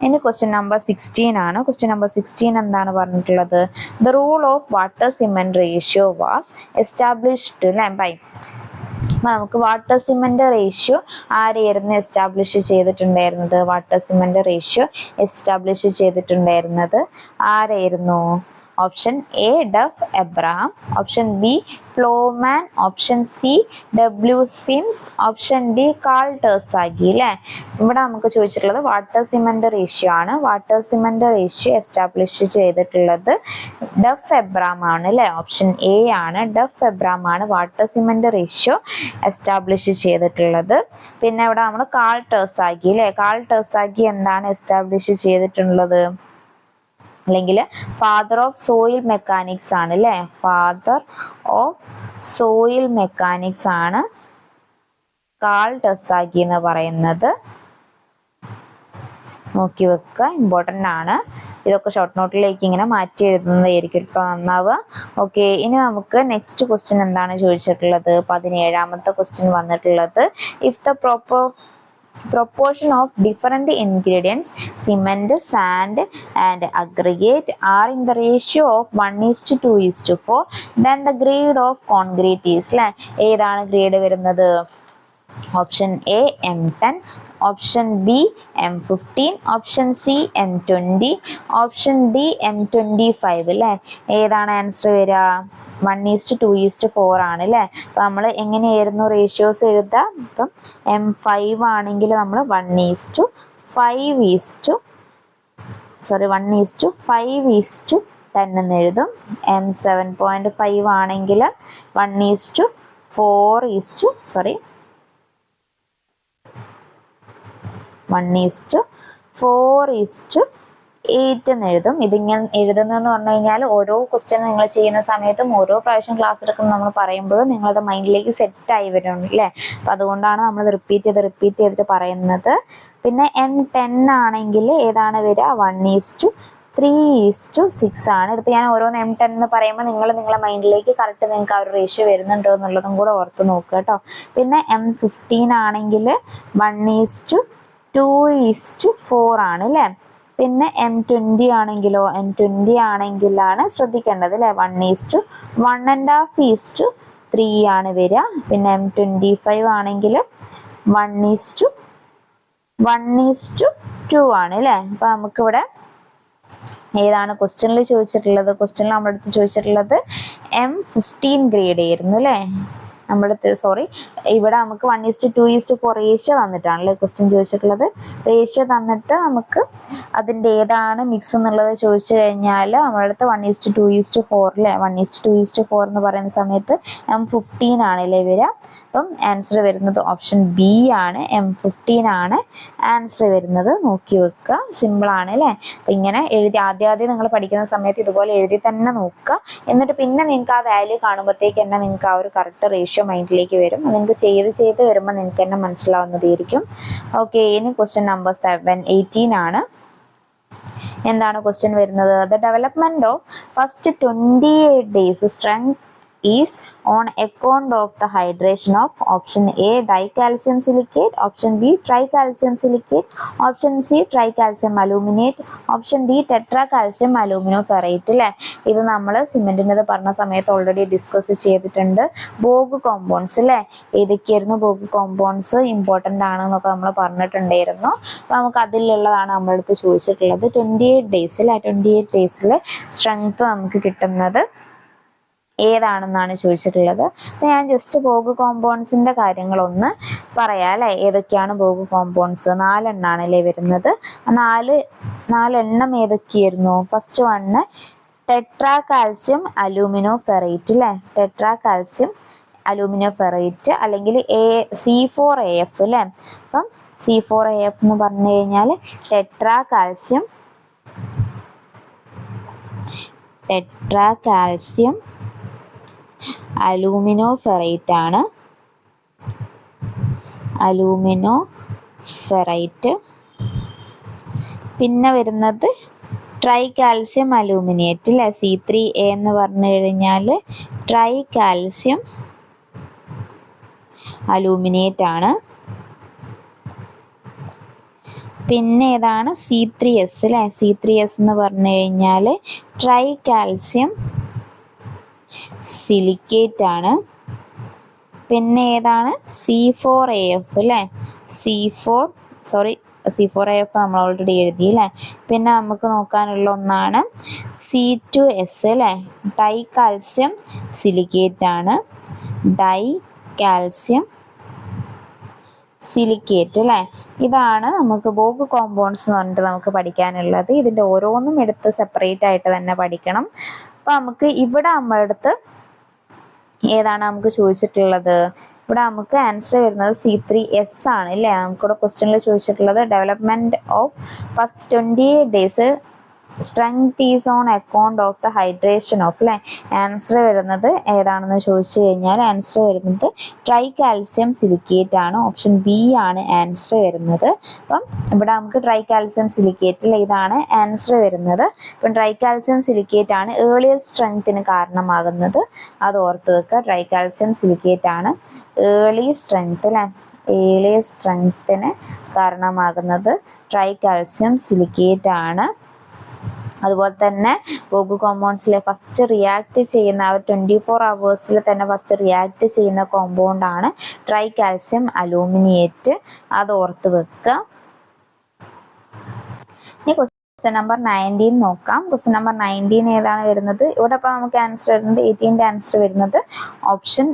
ഇനി ക്വസ്റ്റ്യൻ നമ്പർ 16 ആണ്. ക്വസ്റ്റ്യൻ നമ്പർ 16 എന്താണ് പറഞ്ഞിട്ടുള്ളത്? The rule of water cement ratio was established by. നമുക്ക് വാട്ടർ സിമെന്റ് റേഷ്യോ ആരെയായിരുന്നു എസ്റ്റാബ്ലിഷ് ചെയ്തിട്ടുണ്ടായിരുന്നത്? വാട്ടർ സിമെന്റ് റേഷ്യോ എസ്റ്റാബ്ലിഷ് ചെയ്തിട്ടുണ്ടായിരുന്നത് ആരായിരുന്നു? Option A Duff Abraham, option B Plowman, option C W Sims, option D Karl Terzaghi അല്ലേ. ഇവിടെ നമുക്ക് ചോദിച്ചിട്ടുള്ളത് വാട്ടർ സിമെന്റ് റേഷ്യോ ആണ്. വാട്ടർ സിമെന്റ് റേഷ്യോ എസ്റ്റാബ്ലിഷ് ചെയ്തിട്ടുള്ളത് ഡഫ് എബ്രഹാം ആണ് അല്ലേ. ഓപ്ഷൻ എ ആണ്, ഡഫ് എബ്രഹാം ആണ് വാട്ടർ സിമെന്റ് റേഷ്യോ എസ്റ്റാബ്ലിഷ് ചെയ്തിട്ടുള്ളത്. പിന്നെ ഇവിടെ നമ്മൾ കാൾ ടെർസാഗി അല്ലേ. കാൾ ടെർസാഗി എന്താണ് എസ്റ്റാബ്ലിഷ് ചെയ്തിട്ടുള്ളത്? അല്ലെങ്കിൽ ഫാദർ ഓഫ് സോയിൽ മെക്കാനിക്സ് ആണ് അല്ലേ. ഫാദർ ഓഫ് സോയിൽ മെക്കാനിക്സ് ആണ് കാൾ ടെർസാഗി എന്ന് പറയുന്നത്. നോക്കി വെക്കുക, ഇമ്പോർട്ടൻ്റ് ആണ്. ഇതൊക്കെ ഷോർട്ട് നോട്ടിലേക്ക് ഇങ്ങനെ മാറ്റി എഴുതുന്നതായിരിക്കും കേട്ടോ നന്നാവുക. ഓക്കെ, ഇനി നമുക്ക് നെക്സ്റ്റ് ക്വസ്റ്റ്യൻ എന്താണ് ചോദിച്ചിട്ടുള്ളത്? 17ാമത്തെ ക്വസ്റ്റ്യൻ വന്നിട്ടുള്ളത് if the proportion of different ingredients cement, sand and aggregate are in the ratio of 1:2:4 then the grade of concrete is അല്ലേ. ഏതാണ് ഗ്രേഡ് വരുന്നത്? Option A M10, option B M15, option C M20, option D M25 അല്ലേ. ഏതാണ് ആൻസർ വരിക? 1:2:4 ആണ് അല്ലേ. അപ്പം നമ്മൾ എങ്ങനെയായിരുന്നു റേഷ്യോസ് എഴുതുക? ഇപ്പം M5 ആണെങ്കിൽ നമ്മൾ 1:5:10 എന്ന് എഴുതും. M7.5 ആണെങ്കിൽ 1:4:8 എന്ന് എഴുതും. ഇതിങ്ങനെ എഴുതുന്നതെന്ന് പറഞ്ഞു കഴിഞ്ഞാൽ ഓരോ ക്വസ്റ്റ്യൻ നിങ്ങൾ ചെയ്യുന്ന സമയത്തും ഓരോ പ്രാവശ്യം ക്ലാസ് എടുക്കുമ്പോൾ നമ്മൾ പറയുമ്പോഴും നിങ്ങളുടെ മൈൻഡിലേക്ക് സെറ്റായി വരും അല്ലേ. അപ്പം അതുകൊണ്ടാണ് നമ്മൾ റിപ്പീറ്റ് ചെയ്തിട്ട് പറയുന്നത്. പിന്നെ M10 ആണെങ്കിൽ ഏതാണ് വരിക? 1:3:6 ആണ്. ഇതിപ്പോൾ ഞാൻ ഓരോന്ന് M10 എന്ന് പറയുമ്പോൾ നിങ്ങളുടെ മൈൻഡിലേക്ക് കറക്റ്റ് നിങ്ങൾക്ക് ആ ഒരു റേഷ്യോ വരുന്നുണ്ടോ എന്നുള്ളതും കൂടെ ഓർത്ത് നോക്കുക കേട്ടോ. പിന്നെ M15 ആണെങ്കിൽ 1:2:4 ആണ് അല്ലേ. പിന്നെ M20 ആണെങ്കിലാണ് ശ്രദ്ധിക്കേണ്ടത് അല്ലേ. 1:1.5:3 ആണ് വരിക. പിന്നെ M25 ആണെങ്കിൽ 1:1:2 ആണ് അല്ലേ. അപ്പൊ നമുക്കിവിടെ ഏതാണ് ക്വസ്റ്റ്യനിൽ ചോദിച്ചിട്ടുള്ളത്? ക്വസ്റ്റ്യനിൽ നമ്മുടെ അടുത്ത് ചോദിച്ചിട്ടുള്ളത് M15 ഗ്രേഡ് ആയിരുന്നു അല്ലേ. ഇവിടെ നമുക്ക് 1:2:4 റേഷ്യോ തന്നിട്ടാണല്ലേ ക്വസ്റ്റ്യൻ ചോദിച്ചിട്ടുള്ളത്. റേഷ്യോ തന്നിട്ട് നമുക്ക് അതിൻ്റെ ഏതാണ് മിക്സ് എന്നുള്ളത് ചോദിച്ചു കഴിഞ്ഞാൽ നമ്മുടെ അടുത്ത് 1:2:4 അല്ലേ. 1:2:4 എന്ന് പറയുന്ന സമയത്ത് M15 ആണല്ലേ വരിക. അപ്പം ആൻസർ വരുന്നത് ഓപ്ഷൻ ബി ആണ്, M15 ആണ് ആൻസർ വരുന്നത്. നോക്കി വെക്കുക, സിമ്പിൾ ആണ് അല്ലേ. അപ്പം ഇങ്ങനെ എഴുതി ആദ്യം നിങ്ങൾ പഠിക്കുന്ന സമയത്ത് ഇതുപോലെ എഴുതി തന്നെ നോക്കുക. എന്നിട്ട് പിന്നെ നിങ്ങൾക്ക് ആ വാല്യൂ കാണുമ്പോഴത്തേക്ക് തന്നെ നിങ്ങൾക്ക് ആ ഒരു കറക്റ്റ് റേഷ്യോ മൈൻഡിലേക്ക് വരും. നിങ്ങൾക്ക് ചെയ്ത് വരുമ്പോൾ നിങ്ങൾക്ക് തന്നെ മനസ്സിലാവുന്നതായിരിക്കും. ഓക്കെ, ഇനി ക്വസ്റ്റ്യൻ നമ്പർ 18 ആണ്. എന്താണ് ക്വസ്റ്റ്യൻ വരുന്നത്? The development of first 28 days strength is on account of the hydration of option A dicalcium silicate, option B tricalcium silicate, option C tricalcium aluminate, option D tetracalcium aluminoferrate അല്ലേ. ഇത് നമ്മൾ സിമെന്റിൻ്റെ പറഞ്ഞ സമയത്ത് ഓൾറെഡി ഡിസ്കസ് ചെയ്തിട്ടുണ്ട്. ബോഗ് കോമ്പൗണ്ട്സ് അല്ലേ. ഏതൊക്കെയായിരുന്നു ബോഗ് കോമ്പൗണ്ട്സ് ഇമ്പോർട്ടൻ്റ് ആണെന്നൊക്കെ നമ്മൾ പറഞ്ഞിട്ടുണ്ടായിരുന്നു. അപ്പോൾ നമുക്ക് അതിലുള്ളതാണ് നമ്മുടെ അടുത്ത് ചോദിച്ചിട്ടുള്ളത്. 28 days അല്ലേ. 28 days സ്ട്രെങ്ത് നമുക്ക് കിട്ടുന്നത് ഏതാണെന്നാണ് ചോദിച്ചിട്ടുള്ളത്. അപ്പം ഞാൻ ജസ്റ്റ് ബോഗ് കോമ്പൗണ്ട്സിൻ്റെ കാര്യങ്ങളൊന്ന് പറയാം അല്ലേ. ഏതൊക്കെയാണ് ബോഗ് കോമ്പൗണ്ട്സ്? 4 എണ്ണാണല്ലേ വരുന്നത്. 4 എണ്ണം ഏതൊക്കെയായിരുന്നു? ഫസ്റ്റ് വണ്ണ് ടെട്രാകാൽസ്യം അലൂമിനോഫെറേറ്റ് അല്ലേ. ടെട്രാകാൽസ്യം അലൂമിനോഫെറേറ്റ് അല്ലെങ്കിൽ C4AF അല്ലേ. അപ്പം C4AF എന്ന് പറഞ്ഞു കഴിഞ്ഞാൽ ടെട്രാകാൽസ്യം അലൂമിനോഫെറേറ്റ് ആണ്. അലൂമിനോഫെറേറ്റ്. പിന്നെ വരുന്നത് ട്രൈ കാൽസ്യം അലൂമിനേറ്റ് അല്ലെ, C3A എന്ന് പറഞ്ഞു കഴിഞ്ഞാൽ ട്രൈ കാൽസ്യം അലൂമിനേറ്റ് ആണ്. പിന്നെ ഏതാണ് C3S അല്ലെ, C3S എന്ന് പറഞ്ഞു കഴിഞ്ഞാൽ ട്രൈ കാൽസ്യം സിലിക്കേറ്റ് ആണ്. പിന്നെ ഏതാണ് C4AF അല്ലേ, C4AF നമ്മൾ ഓൾറെഡി എഴുതി അല്ലേ. പിന്നെ നമുക്ക് നോക്കാനുള്ള ഒന്നാണ് C2S അല്ലേ, ഡൈ കാൽസ്യം സിലിക്കേറ്റ് ആണ്. ഡൈ കാൽസ്യം സിലിക്കേറ്റ് അല്ലേ. ഇതാണ് നമുക്ക് ബോഗ് കോമ്പൗണ്ട്സ് എന്ന് പറഞ്ഞിട്ട് നമുക്ക് പഠിക്കാനുള്ളത്. ഇതിൻ്റെ ഓരോന്നും എടുത്ത് സെപ്പറേറ്റ് ആയിട്ട് തന്നെ പഠിക്കണം. അപ്പോൾ നമുക്ക് ഇവിടെ നമ്മളടുത്ത് ഏതാണ് നമുക്ക് ചോദിച്ചിട്ടുള്ളത്, ഇവിടെ നമുക്ക് ആൻസർ വരുന്നത് C3S ആണ് അല്ലേ. നമുക്കിവിടെ ക്വസ്റ്റ്യനിൽ ചോദിച്ചിട്ടുള്ളത് development of first 28 days strength is on account of the hydration of അല്ലേ. ആൻസർ വരുന്നത് ഏതാണെന്ന് ചോദിച്ചു കഴിഞ്ഞാൽ ആൻസർ വരുന്നത് ട്രൈ കാൽസ്യം സിലിക്കേറ്റ് ആണ്. ഓപ്ഷൻ ബി ആണ് ആൻസർ വരുന്നത്. അപ്പം ഇവിടെ നമുക്ക് ട്രൈ കാൽസ്യം സിലിക്കേറ്റിൽ ഇതാണ് ആൻസർ വരുന്നത്. ഇപ്പം ട്രൈ കാൽസ്യം സിലിക്കേറ്റ് ആണ് ഏർലിയർ സ്ട്രെങ്ത്തിന് കാരണമാകുന്നത്. അത് ഓർത്ത് വെക്കുക. ട്രൈ കാൽസ്യം സിലിക്കേറ്റ് ആണ് ഏർലി സ്ട്രെങ്ത് അല്ലേ, ഏർലിയർ സ്ട്രെങ്ത്തിന് കാരണമാകുന്നത് ട്രൈ കാൽസ്യം സിലിക്കേറ്റ് ആണ്. അതുപോലെ തന്നെ ബോഗ് കോമ്പൗണ്ട്സിലെ ഫസ്റ്റ് റിയാക്ട് ചെയ്യുന്ന 24 hours തന്നെ ഫസ്റ്റ് റിയാക്ട് ചെയ്യുന്ന കോമ്പൗണ്ടാണ് ട്രൈ കാൽസ്യം അലൂമിനേറ്റ്. അത് ഓർത്ത് വെക്കുക. ഇനി ക്വസ്റ്റ്യൻ നമ്പർ 19 നോക്കാം. ക്വസ്റ്റ്യൻ നമ്പർ 19 ഏതാണ് വരുന്നത്, ഇവിടെ ഇപ്പോൾ നമുക്ക് ആൻസർ വരുന്നത് 18ന്റെ ആൻസർ വരുന്നത് ഓപ്ഷൻ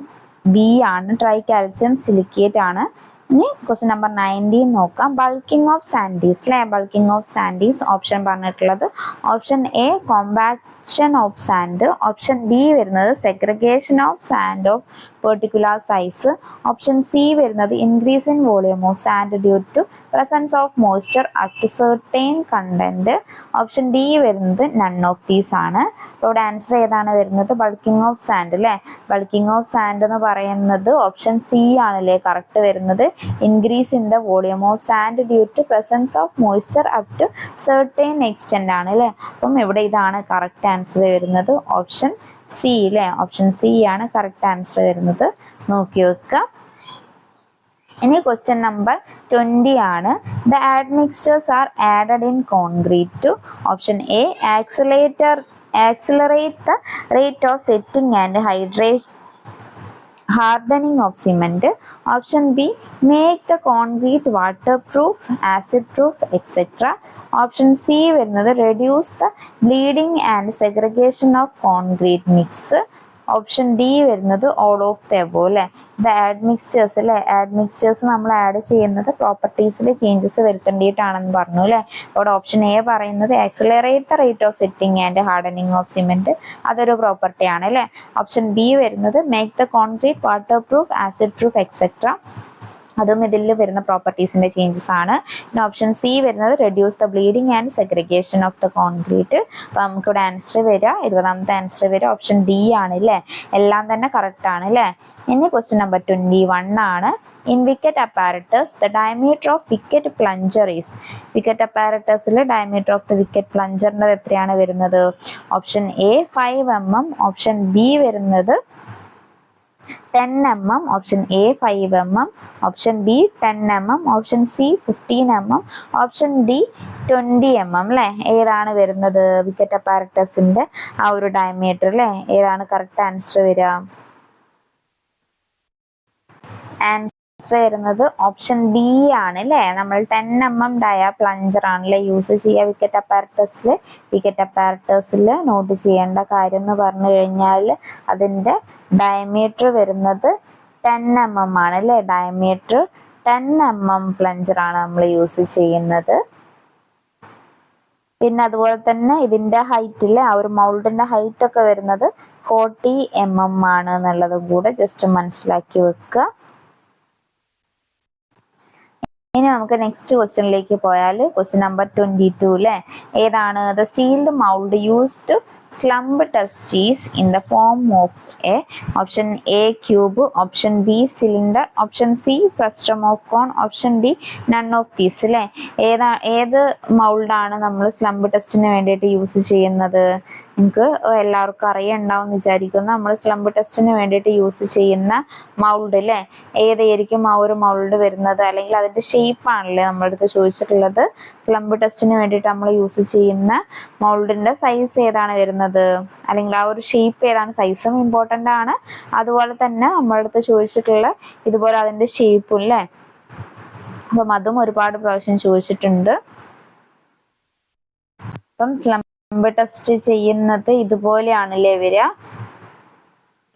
ബി ആണ്, ട്രൈ കാൽസ്യം സിലിക്കേറ്റ് ആണ്. ഇനി ക്വസ്റ്റ്യൻ നമ്പർ 19 നോക്കാം. ബൾക്കിംഗ് ഓഫ് സാൻഡീസ് അല്ലേ, ബൾക്കിംഗ് ഓഫ് സാൻഡീസ് ഓപ്ഷൻ പറഞ്ഞിട്ടുള്ളത് option A compaction of sand, option B വരുന്നത് segregation of sand of particular size, option C വരുന്നത് increase in volume of sand due to presence of moisture up to certain content, option D വരുന്നത് നൺ ഓഫ് ദീസ് ആണ്. അപ്പോൾ ഇവിടെ ആൻസർ ഏതാണ് വരുന്നത്, ബൾക്കിംഗ് ഓഫ് സാൻഡ് അല്ലേ. ബൾക്കിംഗ് ഓഫ് സാൻഡ് എന്ന് പറയുന്നത് ഓപ്ഷൻ സി ആണല്ലേ കറക്റ്റ് വരുന്നത്. Increase in the volume of sand due to presence of moisture up to certain extent ആണ് അല്ലേ. അപ്പം ഇവിടെ ഇതാണ് കറക്റ്റ് ആൻസർ വരുന്നത് ഓപ്ഷൻ സി അല്ലേ. ഓപ്ഷൻ സി ആണ് കറക്റ്റ് ആൻസർ വരുന്നത്, നോക്കി വെക്കുക. ഇനി ക്വസ്റ്റ്യൻ നമ്പർ 20 ആണ്. The admixtures are added in concrete to option A accelerate the rate of setting and hardening of cement, option B make the concrete waterproof, acid proof, etc. Option C വരുന്നത് reduce the bleeding and segregation of concrete mix. Option D വരുന്നത് ഓൾ ഓഫ് ദ എബോവ് അല്ലേ. ദ ആഡ്മിക്സ്റ്റേഴ്സ് അല്ലേ, ആഡ്മിക്സ്റ്റേഴ്സ് നമ്മൾ ആഡ് ചെയ്യുന്നത് പ്രോപ്പർട്ടീസിൽ ചേഞ്ചസ് വരുത്തേണ്ടിയിട്ടാണെന്ന് പറഞ്ഞു അല്ലേ. അവിടെ ഓപ്ഷൻ എ പറയുന്നത് accelerate the rate of setting and hardening of cement, അതൊരു പ്രോപ്പർട്ടി ആണ് അല്ലേ. ഓപ്ഷൻ ബി വരുന്നത് make the concrete water proof, acid proof, etcetera, അതും ഇതിൽ വരുന്ന പ്രോപ്പർട്ടീസിന്റെ ചേഞ്ചസ് ആണ്. പിന്നെ ഓപ്ഷൻ സി വരുന്നത് reduce the bleeding and segregation of the concrete. അപ്പോൾ നമുക്കിവിടെ ആൻസർ വരിക 20ാമത്തെ ആൻസർ വരിക ഓപ്ഷൻ ഡി ആണ് അല്ലേ. എല്ലാം തന്നെ കറക്റ്റ് ആണ് അല്ലേ. ഇനി ക്വസ്റ്റ്യൻ നമ്പർ 21 ആണ്. In Vicat apparatus the diameter of Vicat plunger is, Vicat അപ്പാരറ്റസിൽ ഡയമീറ്റർ ഓഫ് ദ വിക്കറ്റ് പ്ലഞ്ചറിൻ്റെ എത്രയാണ് വരുന്നത്, option A 5 mm, option B വരുന്നത് 10 mm, option A 5 mm, option B 10 mm, option C 15 mm, option D 20 mm അല്ലേ. ഏതാണ് വരുന്നത് വിക്കറ്റ് അപ്പാരറ്റസിന്റെ ആ ഒരു ഡയമീറ്റർ അല്ലേ, ഏതാണ് കറക്റ്റ് ആൻസർ വരിക, ആൻസർ വരുന്നത് ഓപ്ഷൻ ബി ആണ് അല്ലേ. നമ്മൾ 10 mm ഡയ പ്ലഞ്ചർ ആണല്ലേ യൂസ് ചെയ്യുക വിക്കറ്റ് അപ്പാരറ്റസിൽ. വിക്കറ്റ് അപ്പാരറ്റസിൽ നോട്ട് ചെയ്യേണ്ട കാര്യം എന്ന് പറഞ്ഞു കഴിഞ്ഞാൽ അതിൻ്റെ ഡയമീറ്റർ വരുന്നത് 10 mm ആണ് അല്ലേ. ഡയമീറ്റർ 10 mm പ്ലഞ്ചർ ആണ് നമ്മൾ യൂസ് ചെയ്യുന്നത്. പിന്നെ അതുപോലെ തന്നെ ഇതിൻ്റെ ഹൈറ്റിൽ ആ ഒരു മൗൾഡിൻ്റെ ഹൈറ്റ് ഒക്കെ വരുന്നത് 40 mm ആണ് എന്നുള്ളതും കൂടെ ജസ്റ്റ് മനസ്സിലാക്കി വെക്കുക. ഇനി നമുക്ക് നെക്സ്റ്റ് ക്വസ്റ്റ്യനിലേക്ക് പോയാൽ ക്വസ്റ്റ്യൻ നമ്പർ 22 അല്ലേ. ഏതാണ് the steeled mould used to slump test is in the form of a option A cube, option B cylinder, option C frustum of cone, option D none of these അല്ലേ. ഏത് മൗൾഡാണ് നമ്മൾ സ്ലംബ് ടെസ്റ്റിന് വേണ്ടിയിട്ട് യൂസ് ചെയ്യുന്നത്? നിങ്ങൾക്ക് എല്ലാവർക്കും അറിയുണ്ടാവും വിചാരിക്കുന്നു. നമ്മൾ സ്ലംബ് ടെസ്റ്റിന് വേണ്ടിയിട്ട് യൂസ് ചെയ്യുന്ന മൗൾഡ് അല്ലേ, ഏതായിരിക്കും ആ ഒരു മൗൾഡ് വരുന്നത്? അല്ലെങ്കിൽ അതിൻ്റെ ഷേപ്പാണല്ലേ നമ്മുടെ അടുത്ത് ചോദിച്ചിട്ടുള്ളത്. സ്ലംബ് ടെസ്റ്റിന് വേണ്ടിയിട്ട് നമ്മൾ യൂസ് ചെയ്യുന്ന മൗൾഡിൻ്റെ സൈസ് ഏതാണ് വരുന്നത്, അല്ലെങ്കിൽ ആ ഒരു ഷേപ്പ് ഏതാണ്? സൈസും ഇമ്പോർട്ടൻ്റ് ആണ്, അതുപോലെ തന്നെ നമ്മുടെ അടുത്ത് ചോദിച്ചിട്ടുള്ള ഇതുപോലെ അതിൻ്റെ ഷേപ്പും അല്ലേ. അപ്പം അതും ഒരുപാട് പ്രാവശ്യം ചോദിച്ചിട്ടുണ്ട്. അപ്പം സ്ലംബ് ടെസ്റ്റ് ചെയ്യുന്നത് ഇതുപോലെയാണല്ലേ വരിക,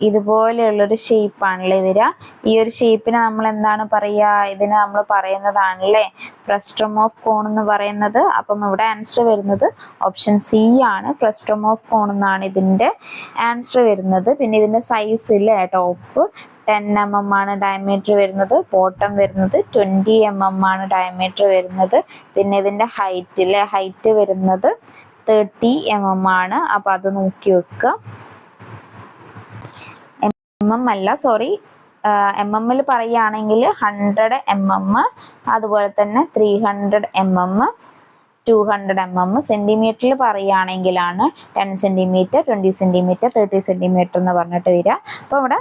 ഇതുപോലെയുള്ളൊരു ഷേപ്പാണല്ലേ വരിക. ഈ ഒരു ഷേപ്പിന് നമ്മൾ എന്താണ് പറയുക? ഇതിന് നമ്മൾ പറയുന്നതാണല്ലേ ഫ്രസ്റ്റം ഓഫ് കോൺ എന്ന് പറയുന്നത്. അപ്പം ഇവിടെ ആൻസർ വരുന്നത് ഓപ്ഷൻ സി ആണ്, ഫ്രസ്റ്റം ഓഫ് കോൺ എന്നാണ് ഇതിൻ്റെ ആൻസർ വരുന്നത്. പിന്നെ ഇതിൻ്റെ സൈസ് ഇല്ലേ, ടോപ്പ് 10 mm ആണ് ഡയമീറ്റർ വരുന്നത്, ബോട്ടം വരുന്നത് 20 mm ആണ് ഡയമീറ്റർ വരുന്നത്. പിന്നെ ഇതിൻ്റെ ഹൈറ്റ് അല്ലേ, ഹൈറ്റ് വരുന്നത് 30 mm ആണ്. അപ്പം അത് നോക്കി വെക്കുക. അല്ല സോറി, mm പറയുകയാണെങ്കിൽ 100 mm, അതുപോലെ തന്നെ 300 mm, 200 mm. സെന്റിമീറ്ററിൽ പറയുകയാണെങ്കിലാണ് 10 cm, 20 cm, 30 cm എന്ന് പറഞ്ഞിട്ട് വരിക. അപ്പോൾ ഇവിടെ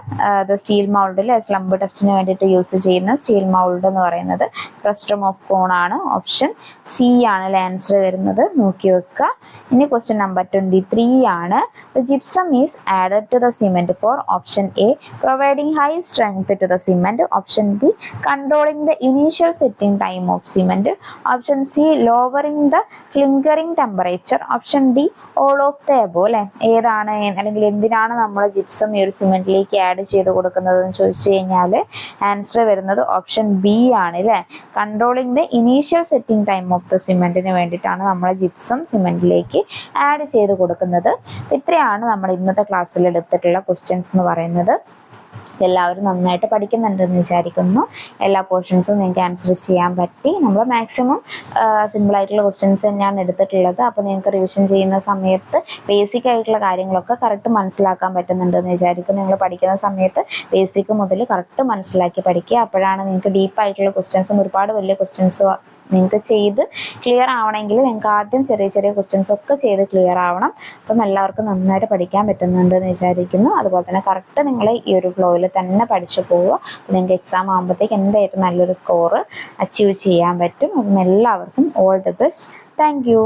സ്റ്റീൽ മൗൾഡിൽ സ്ലംബ് ടെസ്റ്റിന് വേണ്ടിയിട്ട് യൂസ് ചെയ്യുന്ന സ്റ്റീൽ മൗൾഡ് എന്ന് പറയുന്നത് ഫ്രസ്റ്റം ഓഫ് കോൺ ആണ്. ഓപ്ഷൻ സി ആണ് ആൻസർ വരുന്നത്, നോക്കി വെക്കുക. ഇനി ക്വസ്റ്റ്യൻ നമ്പർ 23 ആണ്. The gypsum is added to the cement for option A providing high strength to the cement, option B controlling the initial setting time of cement, option C lowering the clinkering temperature, option D all of the above അല്ലേ. ഏതാണ് അല്ലെങ്കിൽ എന്തിനാണ് നമ്മൾ ജിപ്സം ഈ ഒരു സിമെന്റിലേക്ക് ആഡ് ചെയ്ത് കൊടുക്കുന്നത് എന്ന് ചോദിച്ചു കഴിഞ്ഞാൽ ആൻസർ വരുന്നത് ഓപ്ഷൻ ബി ആണ് അല്ലേ. Controlling the initial setting time of the സിമെന്റിന് വേണ്ടിയിട്ടാണ് നമ്മൾ ജിപ്സം സിമെന്റിലേക്ക് ആഡ് ചെയ്ത് കൊടുക്കുന്നത്. ഇത്രയാണ് നമ്മൾ ഇന്നത്തെ ക്ലാസ്സിൽ എടുത്തിട്ടുള്ള ക്വസ്റ്റ്യൻസ് എന്ന് പറയുന്നത്. എല്ലാവരും നന്നായിട്ട് പഠിക്കുന്നുണ്ടെന്ന് വിചാരിക്കുന്നു. എല്ലാ പോർഷൻസും നിങ്ങൾക്ക് ആൻസർ ചെയ്യാൻ പറ്റി. നമ്മൾ മാക്സിമം സിമ്പിളായിട്ടുള്ള ക്വസ്റ്റ്യൻസ് തന്നെയാണ് എടുത്തിട്ടുള്ളത്. അപ്പോൾ നിങ്ങൾക്ക് റിവിഷൻ ചെയ്യുന്ന സമയത്ത് ബേസിക് ആയിട്ടുള്ള കാര്യങ്ങളൊക്കെ കറക്റ്റ് മനസ്സിലാക്കാൻ പറ്റുന്നുണ്ടെന്ന് വിചാരിക്കുന്നു. നിങ്ങൾ പഠിക്കുന്ന സമയത്ത് ബേസിക് മുതൽ കറക്റ്റ് മനസ്സിലാക്കി പഠിക്കുക. അപ്പോഴാണ് നിങ്ങൾക്ക് ഡീപ്പായിട്ടുള്ള ക്വസ്റ്റ്യൻസും ഒരുപാട് വലിയ ക്വസ്റ്റ്യൻസും നിങ്ങൾക്ക് ചെയ്ത് ക്ലിയർ ആവണമെങ്കിൽ നിങ്ങൾക്ക് ആദ്യം ചെറിയ ചെറിയ ക്വസ്റ്റ്യൻസ് ഒക്കെ ചെയ്ത് ക്ലിയർ ആവണം. അപ്പം എല്ലാവർക്കും നന്നായിട്ട് പഠിക്കാൻ പറ്റുന്നുണ്ടെന്ന് വിചാരിക്കുന്നു. അതുപോലെ തന്നെ കറക്റ്റ് നിങ്ങൾ ഈ ഒരു ഫ്ലോയിൽ തന്നെ പഠിച്ചു പോവുക. അപ്പോൾ നിങ്ങൾക്ക് എക്സാം ആകുമ്പോഴത്തേക്ക് എന്തായിട്ടും നല്ലൊരു സ്കോർ അച്ചീവ് ചെയ്യാൻ പറ്റും. അപ്പം എല്ലാവർക്കും all the best. Thank you.